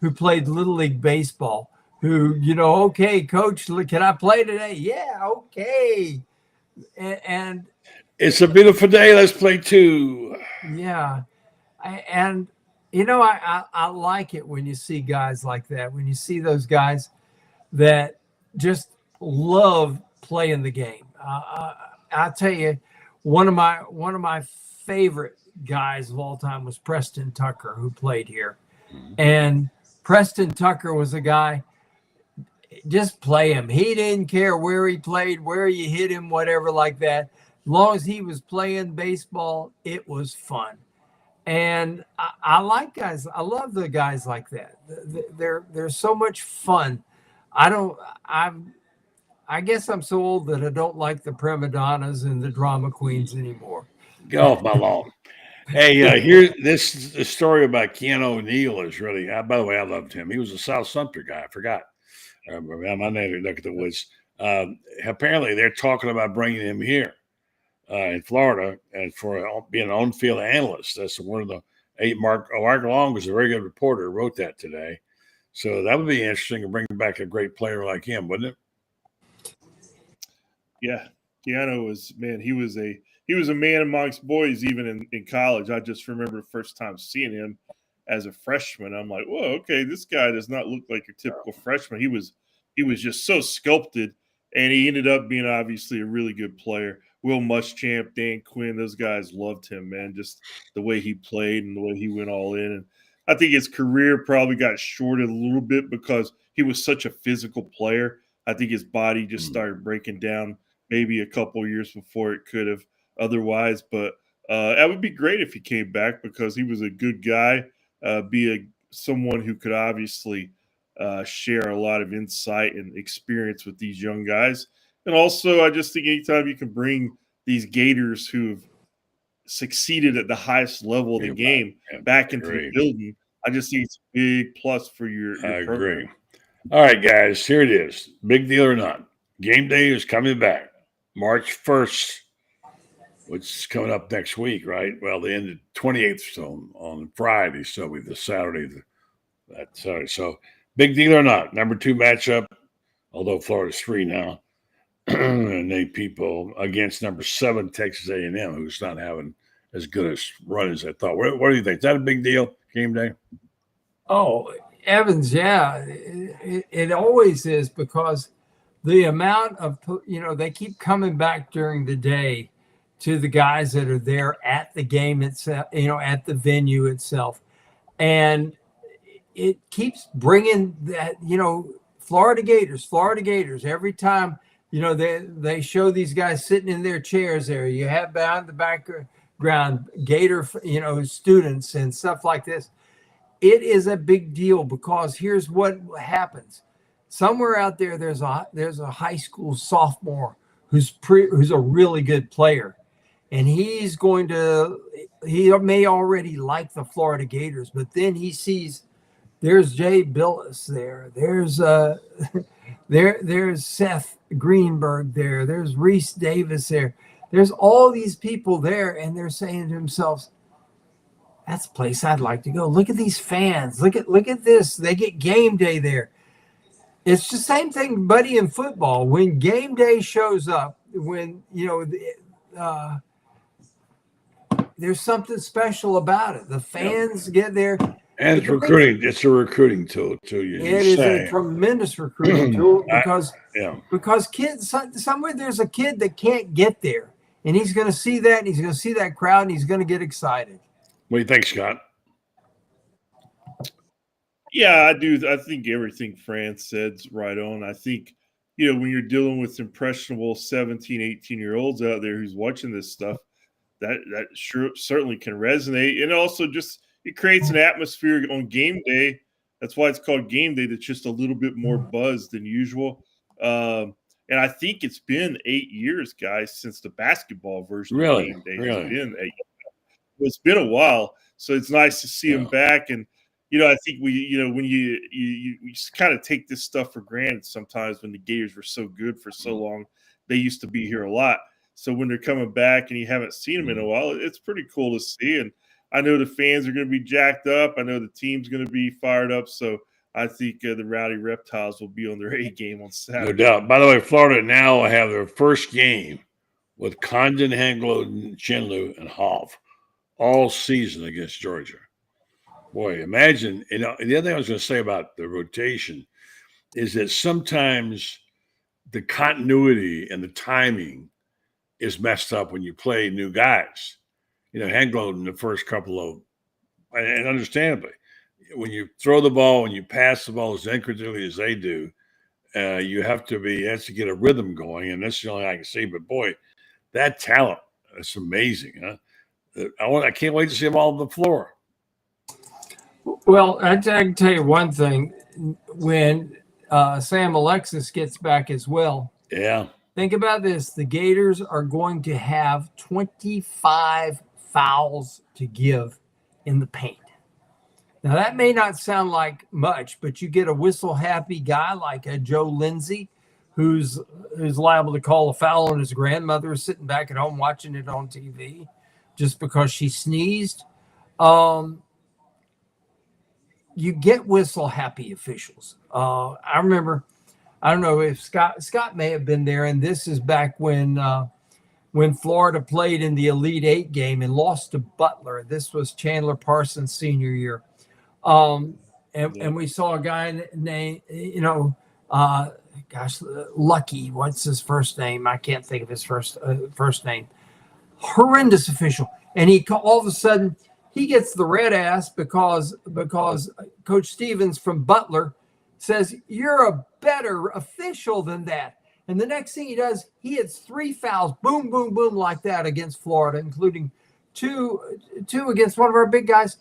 S8: who played Little League Baseball, who, okay, coach, can I play today? Yeah, okay. And
S1: it's a beautiful day. Let's play too.
S8: Yeah. I like it when you see guys like that, when you see those guys that just love playing the game. I'll tell you, one of my favorite guys of all time was Preston Tucker, who played here. And Preston Tucker was a guy, just play him. He didn't care where he played, where you hit him, whatever like that. As long as he was playing baseball, it was fun. And I like guys. I love the guys like that. They're so much fun. I guess I'm so old that I don't like the prima donnas and the drama queens anymore.
S1: Get off my lawn. Hey, here this story about Keanu O'Neal is really. By the way, I loved him. He was a South Sumter guy. I forgot. My name neck of the woods. Apparently, they're talking about bringing him here in Florida and for being an on-field analyst. That's one of the 8. Mark Long was a very good reporter. Wrote that today, so that would be interesting to bring back a great player like him, wouldn't it?
S6: Yeah, Keanu was he was a man amongst boys even in college. I just remember the first time seeing him as a freshman. I'm like, whoa, okay, this guy does not look like your typical freshman. He was just so sculpted, and he ended up being obviously a really good player. Will Muschamp, Dan Quinn, those guys loved him, man. Just the way he played and the way he went all in. And I think his career probably got shorted a little bit because he was such a physical player. I think his body just started breaking down maybe a couple years before it could have otherwise. But that would be great if he came back because he was a good guy, someone who could obviously share a lot of insight and experience with these young guys. And also, I just think anytime you can bring these Gators who've succeeded at the highest level of the game back into the building, I just think it's a big plus for your
S1: I
S6: program.
S1: agree. All right, guys, here it is. Big deal or not. Game day is coming back March 1st, which is coming up next week, right? Well, the end of 28th, so on Friday, so with the Saturday. So big deal or not. Number 2 matchup, although Florida's 3 now. And 8 people against number 7 Texas A&M, who's not having as good a run as I thought. What do you think? Is that a big deal, game day?
S8: Oh, Evans, yeah, it always is because the amount of, they keep coming back during the day to the guys that are there at the game itself, at the venue itself. And it keeps bringing that, Florida Gators every time. They show these guys sitting in their chairs there. You have behind the background Gator, students and stuff like this. It is a big deal because here's what happens. Somewhere out there, there's a high school sophomore who's a really good player, and he may already like the Florida Gators, but then he sees there's Jay Billis there. There's Seth Greenberg there. There's Reese Davis there. There's all these people there, and they're saying to themselves, that's a place I'd like to go. Look at these fans. Look at this. They get game day there. It's the same thing, buddy, in football. When game day shows up, when, there's something special about it. The fans get there.
S1: And it's recruiting. It's a recruiting tool too.
S8: It is a tremendous recruiting tool because kids somewhere there's a kid that can't get there, and he's going to see that, and he's going to see that crowd, and he's going to get excited.
S1: What do you think, Scott?
S6: Yeah, I do. I think everything Fran said's right on. I think, when you're dealing with impressionable 17, 18-year-olds out there who's watching this stuff, that certainly can resonate. And also just it creates an atmosphere on game day. That's why it's called game day. That's just a little bit more buzz than usual. And I think it's been 8 years, guys, since the basketball version of game day. It's been a while. So it's nice to see them back. And, I think when you kind of take this stuff for granted sometimes when the Gators were so good for so long, they used to be here a lot. So when they're coming back and you haven't seen them in a while, it's pretty cool to see. And I know the fans are going to be jacked up. I know the team's going to be fired up. So I think the Rowdy Reptiles will be on their A game on Saturday.
S1: No doubt. By the way, Florida now have their first game with Condon, Hanglo, Chinlu, and Hov all season against Georgia. Boy, imagine. The other thing I was going to say about the rotation is that sometimes the continuity and the timing is messed up when you play new guys. Hanglo in the first couple of, and understandably, when you throw the ball, when you pass the ball as incredibly as they do, You have to get a rhythm going, and that's the only thing I can say. But boy, that talent, it's amazing, huh? I can't wait to see them all on the floor.
S8: Well, I can tell you one thing. When Sam Alexis gets back as well,
S1: yeah.
S8: Think about this. The Gators are going to have 25 fouls to give in the paint. Now, that may not sound like much, but you get a whistle-happy guy like a Joe Lindsay who's liable to call a foul on his grandmother sitting back at home watching it on TV just because she sneezed. You get whistle-happy officials. I remember – I don't know if Scott may have been there, and this is back when Florida played in the Elite Eight game and lost to Butler. This was Chandler Parsons' senior year, and we saw a guy named Lucky. What's his first name? I can't think of his first name. Horrendous official, and all of a sudden he gets the red ass because Coach Stevens from Butler says you're a better official than that. And the next thing he does, he hits 3 fouls, boom, boom, boom, like that against Florida, including two against one of our big guys.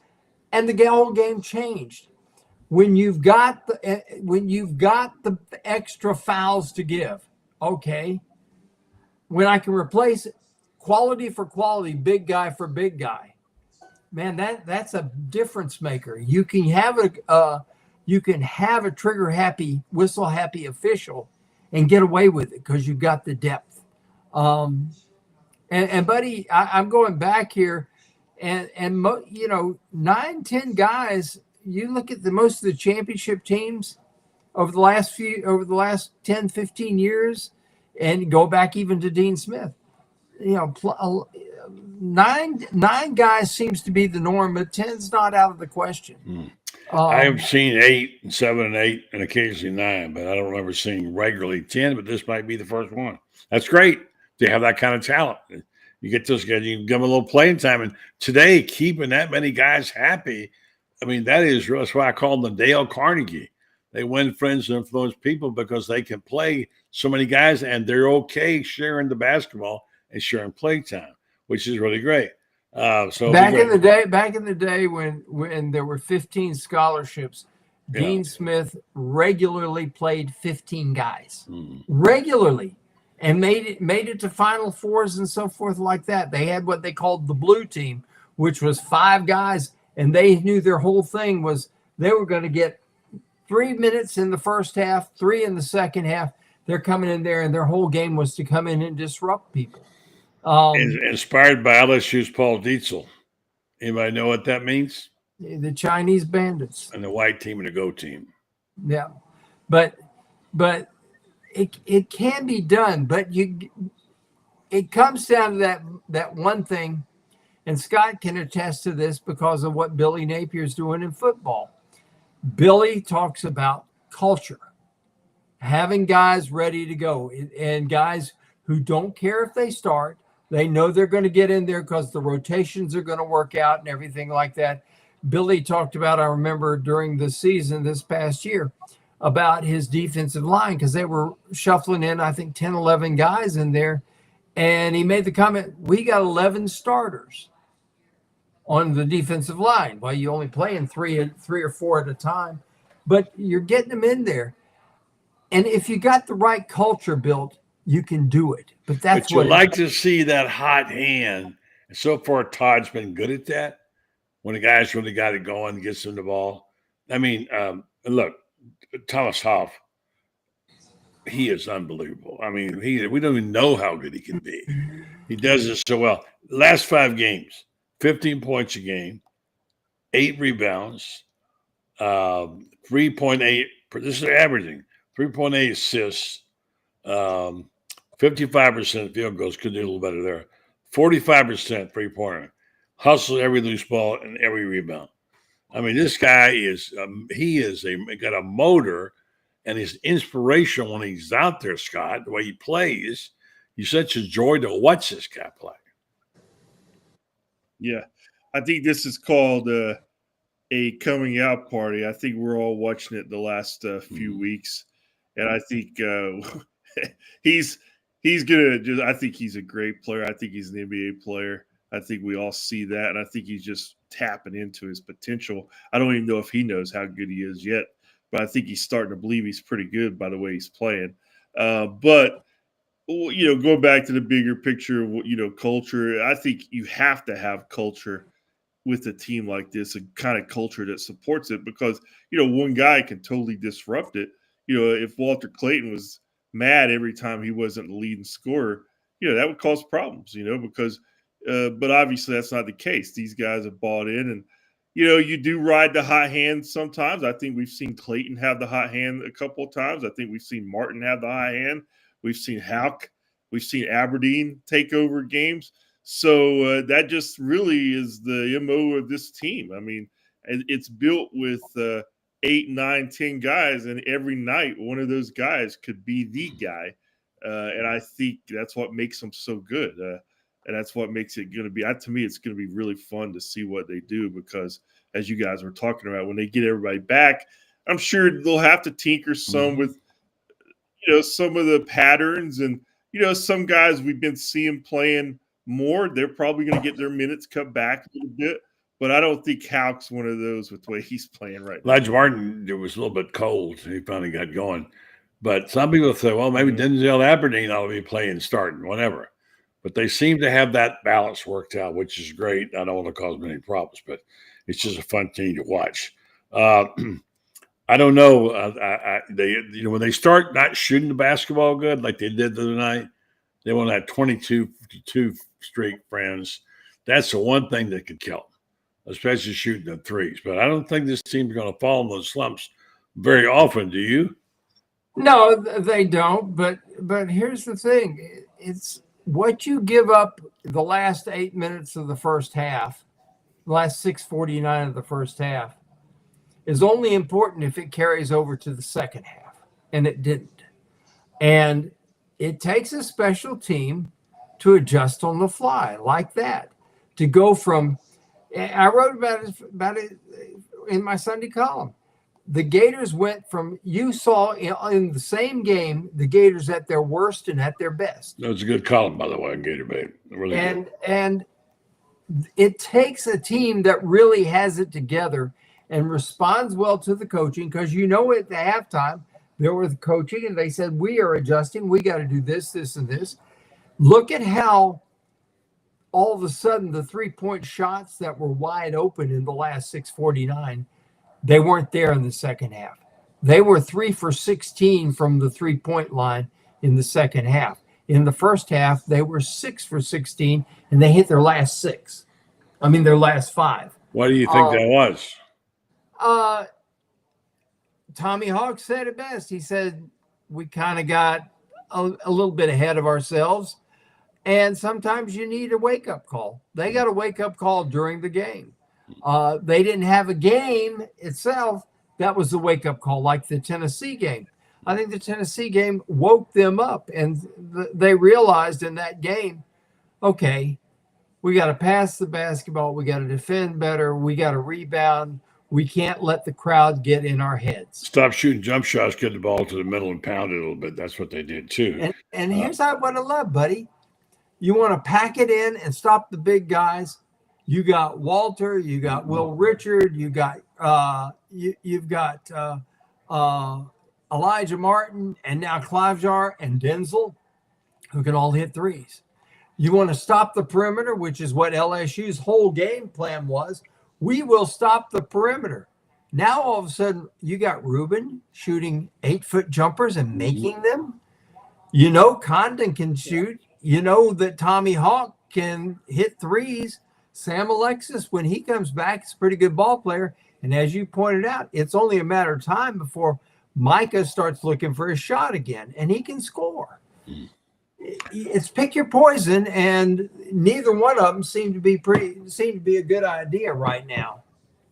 S8: And the whole game changed. When you've got the extra fouls to give, okay, when I can replace quality for quality, big guy for big guy, man, that's a difference maker. You can have a trigger happy, whistle happy official and get away with it because you've got the depth. And buddy, I'm going back here and 9-10 guys, you look at most of the championship teams over the last 10, 15 years and go back even to Dean Smith, nine guys seems to be the norm, but 10's not out of the question.
S1: I have seen 8 and 7 and 8 and occasionally 9, but I don't remember seeing regularly 10, but this might be the first one. That's great to have that kind of talent. You get those guys, you can give them a little playing time. And today, keeping that many guys happy, I mean, that's why I call them the Dale Carnegie. They win friends and influence people because they can play so many guys and they're okay sharing the basketball and sharing play time, which is really great.
S8: Back in the day when there were 15 scholarships, Dean Smith regularly played 15 guys regularly and made it to Final Fours and so forth like that. They had what they called the blue team, which was 5 guys, and they knew their whole thing was they were going to get 3 minutes in the first half, 3 in the second half. They're coming in there, and their whole game was to come in and disrupt people.
S1: Inspired by LSU's Paul Dietzel. Anybody know what that means?
S8: The Chinese Bandits.
S1: And the white team and the go team.
S8: Yeah. But it can be done, but it comes down to that one thing, and Scott can attest to this because of what Billy Napier's doing in football. Billy talks about culture, having guys ready to go, and guys who don't care if they start. They know they're going to get in there because the rotations are going to work out and everything like that. Billy talked about, I remember during the season this past year, about his defensive line because they were shuffling in, I think, 10, 11 guys in there. And he made the comment, we got 11 starters on the defensive line. Well, you only play in three or 4 at a time, but you're getting them in there. And if you got the right culture built, you can do it. But
S1: you like to see that hot hand. And so far, Todd's been good at that. When the guys really got it going, gets them the ball. I mean, look, Thomas Hoff, he is unbelievable. I mean, we don't even know how good he can be. He does it so well. Last 5 games, 15 points a game, 8 rebounds, 3.8. This is averaging 3.8 assists. 55% field goals, could do a little better there. 45% three-pointer. Hustles every loose ball and every rebound. I mean, this guy is got a motor, and he's inspirational when he's out there, Scott, the way he plays. He's such a joy to watch this guy play.
S6: Yeah. I think this is called a coming out party. I think we're all watching it the last few weeks. And I think he's gonna just. I think he's a great player. I think he's an NBA player. I think we all see that, and I think he's just tapping into his potential. I don't even know if he knows how good he is yet, but I think he's starting to believe he's pretty good by the way he's playing. But going back to the bigger picture, culture. I think you have to have culture with a team like this, a kind of culture that supports it, because one guy can totally disrupt it. If Walter Clayton was mad every time he wasn't the leading scorer, that would cause problems. Because but obviously that's not the case. These guys have bought in, and you do ride the hot hand sometimes. I think we've seen Clayton have the hot hand a couple of times. I think we've seen Martin have the hot hand. We've seen Houck. We've seen Aberdeen take over games. So that just really is the MO of this team. I mean, it's built with 8, 9, 10 guys, and every night one of those guys could be the guy. And I think that's what makes them so good. And that's what makes it going to be. To me, it's going to be really fun to see what they do, because, as you guys were talking about, when they get everybody back, I'm sure they'll have to tinker some with, some of the patterns. And, some guys we've been seeing playing more, they're probably going to get their minutes cut back a little bit. But I don't think Houck's one of those with the way he's playing right now.
S1: Elijah Martin, it was a little bit cold. He finally got going. But some people say, well, maybe Denzel Aberdeen ought to be playing, starting, whatever. But they seem to have that balance worked out, which is great. I don't want to cause many problems, but it's just a fun team to watch. I don't know. When they start not shooting the basketball good, like they did the other night, they want to have 22 straight friends. That's the one thing that could kill them, especially shooting the threes. But I don't think this team is going to fall in those slumps very often. Do you?
S8: No, they don't. But here's the thing: it's what you give up the last 8 minutes of the first half, the last 6:49 of the first half, is only important if it carries over to the second half, and it didn't. And it takes a special team to adjust on the fly like that, to go from. I wrote about it in my Sunday column. The Gators went from, you saw in the same game, the Gators at their worst and at their best.
S1: That was a good column, by the way, Gator Babe. Really
S8: and it takes a team that really has it together and responds well to the coaching, because at the halftime, there was coaching and they said, we are adjusting. We got to do this, this, and this. Look at how all of a sudden the 3-point shots that were wide open in the last 6:49, they weren't there in the second half. They were 3 for 16 from the 3-point line in the second half. In the first half, they were 6 for 16, and they hit their last 5.
S1: Why do you think that was?
S8: Tommy Hawk said it best. He said, we kind of got a little bit ahead of ourselves, and sometimes you need a wake-up call. They got a wake-up call during the game. They didn't have a game itself. That was the wake-up call, like the Tennessee game. I think the Tennessee game woke them up, and they realized in that game, okay, we got to pass the basketball. We got to defend better. We got to rebound. We can't let the crowd get in our heads.
S1: Stop shooting jump shots, get the ball to the middle and pound it a little bit. That's what they did too.
S8: And here's what I love, buddy. You want to pack it in and stop the big guys. You got Walter, you got Will Richard, you got you've got Elijah Martin, and now Klavjar and Denzel, who can all hit threes. You want to stop the perimeter, which is what LSU's whole game plan was. We will stop the perimeter. Now all of a sudden you got Rubin shooting 8-foot jumpers and making them. Condon can shoot. That Tommy Hawk can hit threes. Sam Alexis, when he comes back, is a pretty good ball player. And as you pointed out, it's only a matter of time before Micah starts looking for a shot again, and he can score. It's pick your poison, and neither one of them seem to be a good idea right now.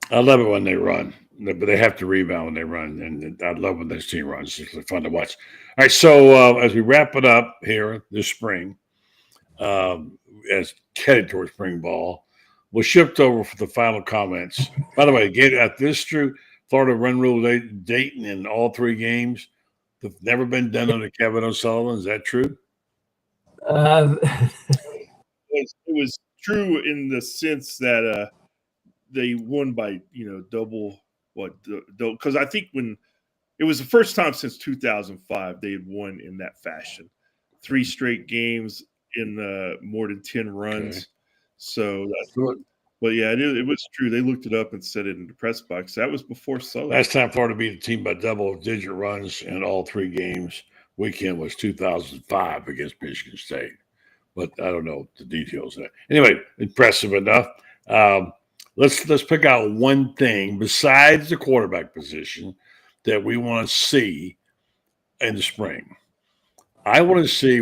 S1: I love it when they run, but they have to rebound when they run, and I love when this team runs. It's fun to watch. All right, so as we wrap it up here this spring, as headed towards spring ball, we'll shift over for the final comments. By the way, this true Florida run rule, Dayton in all 3 games, That's never been done under Kevin O'Sullivan. Is that true?
S6: It was true in the sense that they won by double because I think when it was the first time since 2005 they had won in that fashion, 3 straight games in more than 10 runs.
S1: Okay.
S6: So, but yeah, it was true. They looked it up and said it in the press box. That was before Sullivan.
S1: Last time Florida beat the team by double-digit runs in all 3 games weekend was 2005 against Michigan State. But I don't know the details of that. Anyway, impressive enough. Let's pick out one thing besides the quarterback position that we want to see in the spring. I want to see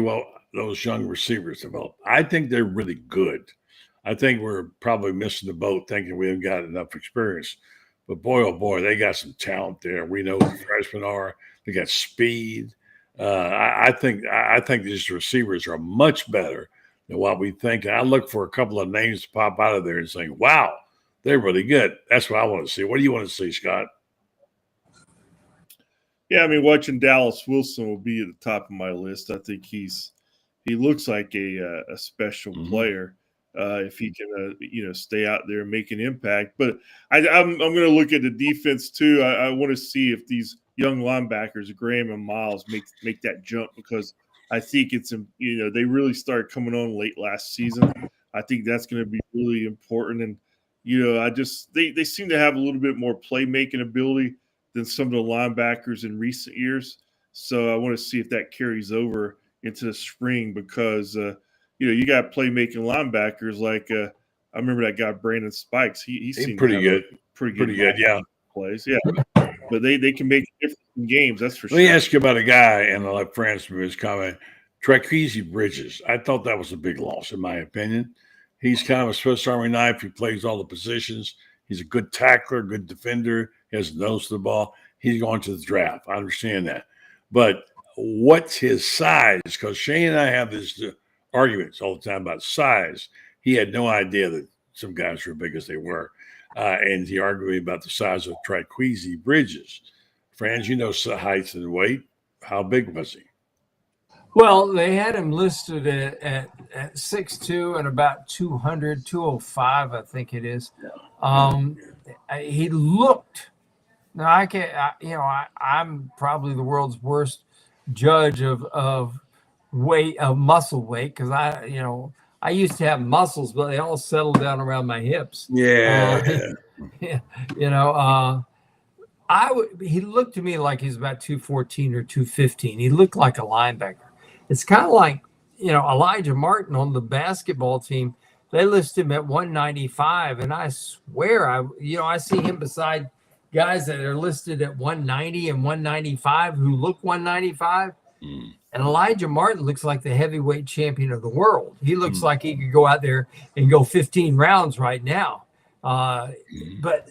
S1: those young receivers develop. I think they're really good. I think we're probably missing the boat thinking we haven't got enough experience. But boy, oh boy, they got some talent there. We know who the freshmen are. They got speed. I think these receivers are much better than what we think. And I look for a couple of names to pop out of there and saying, wow, they're really good. That's what I want to see. What do you want to see, Scott?
S6: Yeah, I mean, watching Dallas Wilson will be at the top of my list. I think he looks like a special player if he can stay out there and make an impact. But I'm going to look at the defense too. I want to see if these young linebackers, Graham and Miles, make that jump, because I think it's they really started coming on late last season. I think that's going to be really important. And they seem to have a little bit more playmaking ability than some of the linebackers in recent years. So I want to see if that carries over into the spring, because you got playmaking linebackers like I remember that guy Brandon Spikes. He seemed
S1: pretty good.
S6: Pretty
S1: good, yeah.
S6: Plays, yeah. But they can make a difference in games, that's for sure.
S1: Let me ask you about a guy, and I'll let France move his comment. Trequezy Bridges. I thought that was a big loss, in my opinion. He's kind of a Swiss Army knife. He plays all the positions. He's a good tackler, good defender. He has a nose to the ball. He's going to the draft. I understand that. But what's his size? Because Shane and I have this arguments all the time about size. He had no idea that some guys were big as they were. And he argued about the size of Trequezy Bridges. Franz, height and weight. How big was he?
S8: Well, they had him listed at 6'2" and about 200, 205, I think it is. He looked. Now I can't. I'm probably the world's worst judge of weight, of muscle weight, because I used to have muscles, but they all settled down around my hips.
S1: Yeah.
S8: He looked to me like he's about 214 or 215. He looked like a linebacker. It's kind of like, Elijah Martin on the basketball team. They list him at 195, and I swear I see him beside guys that are listed at 190 and 195 who look 195. And Elijah Martin looks like the heavyweight champion of the world. He looks like he could go out there and go 15 rounds right now. But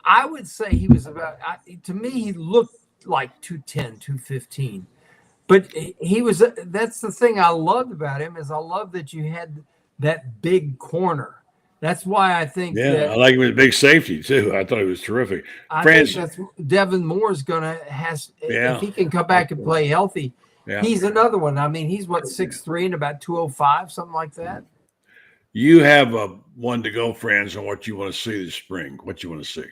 S8: I would say he was to me, he looked like 210, 215. But that's the thing I loved about him, is I love that you had that big corner. That's why I think.
S1: Yeah, I like him as a big safety too. I thought he was terrific.
S8: I think that's Devin Moore's if he can come back and play healthy.
S1: Yeah.
S8: He's another one. I mean, he's 6'3" and about 205, something like that.
S1: You have one to go, Franz, on what you want to see this spring. What you want to see?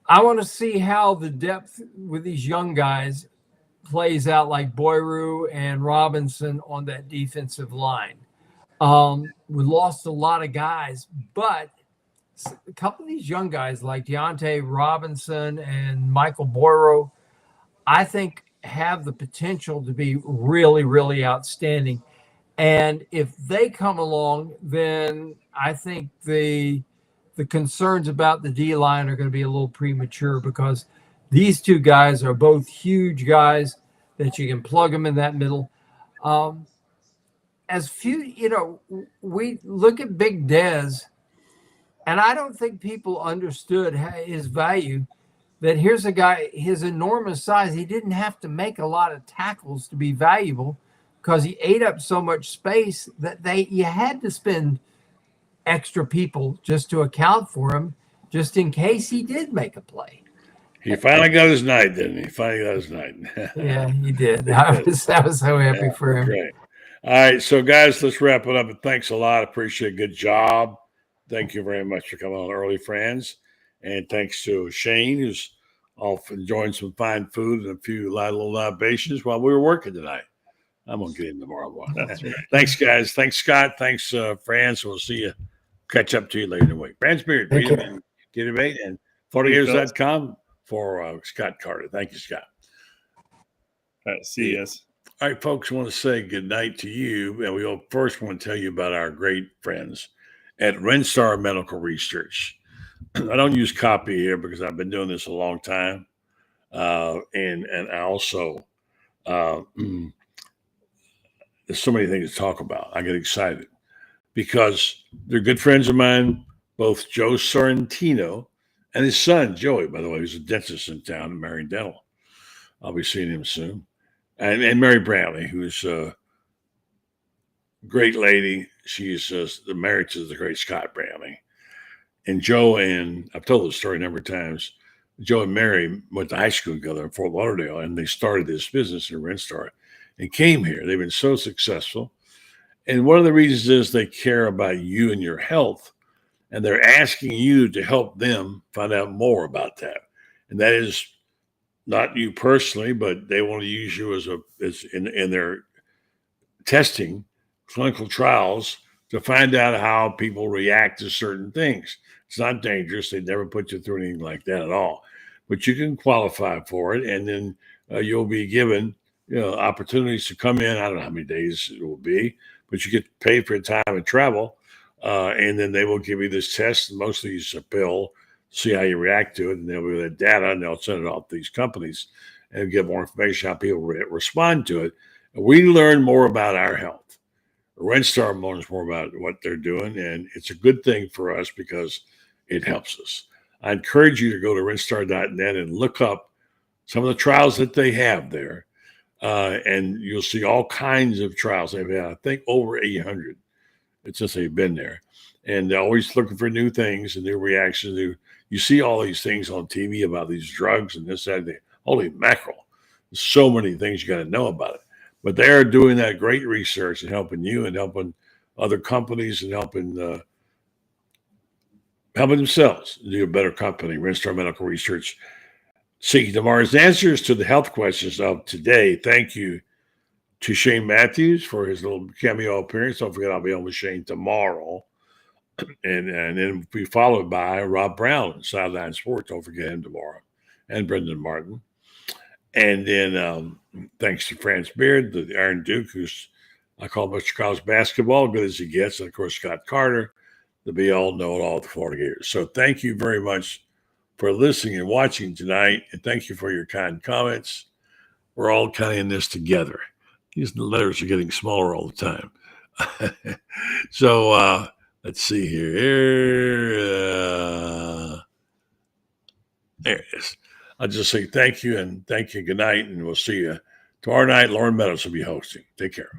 S8: I want to see how the depth with these young guys plays out, like Boyru and Robinson on that defensive line. We lost a lot of guys, but a couple of these young guys like Deontay Robinson and Michael Boyru, I think have the potential to be really, really outstanding. And if they come along, then I think the concerns about the D-line are going to be a little premature, because these two guys are both huge guys that you can plug them in that middle. We look at Big Dez, and I don't think people understood his value, that here's a guy, his enormous size, he didn't have to make a lot of tackles to be valuable, because he ate up so much space that you had to spend extra people just to account for him, just in case he did make a play.
S1: He finally got his night, didn't he? Finally got his night.
S8: Yeah, he did. I was so happy for him.
S1: Great. All right, so guys, let's wrap it up. And thanks a lot. Appreciate it. Good job. Thank you very much for coming on early, friends. And thanks to Shane, who's off enjoying some fine food and a few little libations while we were working tonight. I'm going to get him tomorrow morning.
S6: That's right.
S1: Thanks, guys. Thanks, Scott. Thanks, Franz. We'll see you. Catch up to you later in the week. Franz Beard,
S8: Thank
S1: read
S8: you.
S1: him and get him and 40years.com for Scott Carter. Thank you, Scott.
S6: All right, see you guys.
S1: All right, folks, I want to say good night to you. And we first want to tell you about our great friends at Renstar Medical Research. I don't use copy here because I've been doing this a long time. And I also, there's so many things to talk about. I get excited because they're good friends of mine, both Joe Sorrentino and his son, Joey, by the way, who's a dentist in town in Marion Dental. I'll be seeing him soon. And Mary Brownlee, who's a great lady. She's married to the great Scott Brownlee. And Joe, and I've told this story a number of times, Joe and Mary went to high school together in Fort Lauderdale, and they started this business in Renstar and came here. They've been so successful. And one of the reasons is they care about you and your health, and they're asking you to help them find out more about that. And that is not you personally, but they want to use you as in their testing, clinical trials, to find out how people react to certain things. It's not dangerous. They never put you through anything like that at all. But you can qualify for it, and then you'll be given opportunities to come in. I don't know how many days it will be, but you get paid for your time and travel, and then they will give you this test. And mostly it's a pill, see how you react to it, and they'll be the data, and they'll send it off to these companies and get more information how people respond to it. And we learn more about our health. Renstar learns more about what they're doing, and it's a good thing for us because it helps us. I encourage you to go to renstar.net and look up some of the trials that they have there, and you'll see all kinds of trials. They've had, I think, over 800. It's just they've been there, and they're always looking for new things and new reactions. You see all these things on TV about these drugs and this, that, and holy mackerel. There's so many things you got to know about it. But they're doing that great research and helping you and helping other companies and helping themselves do a better company. Renstar Medical Research, seeking tomorrow's answers to the health questions of today. Thank you to Shane Matthews for his little cameo appearance. Don't forget, I'll be on with Shane tomorrow. And then be followed by Rob Brown, Sideline Sports. Don't forget him tomorrow. And Brendan Martin. And then thanks to Franz Beard, the Iron Duke, who's, I call Mr. College basketball, good as he gets. And, of course, Scott Carter, the be-all, know-it-all of the Florida Gators. So thank you very much for listening and watching tonight. And thank you for your kind comments. We're all kind of in this together. These letters are getting smaller all the time. So let's see here. There it is. I'll just say thank you and good night, and we'll see you tomorrow night. Lauren Meadows will be hosting. Take care.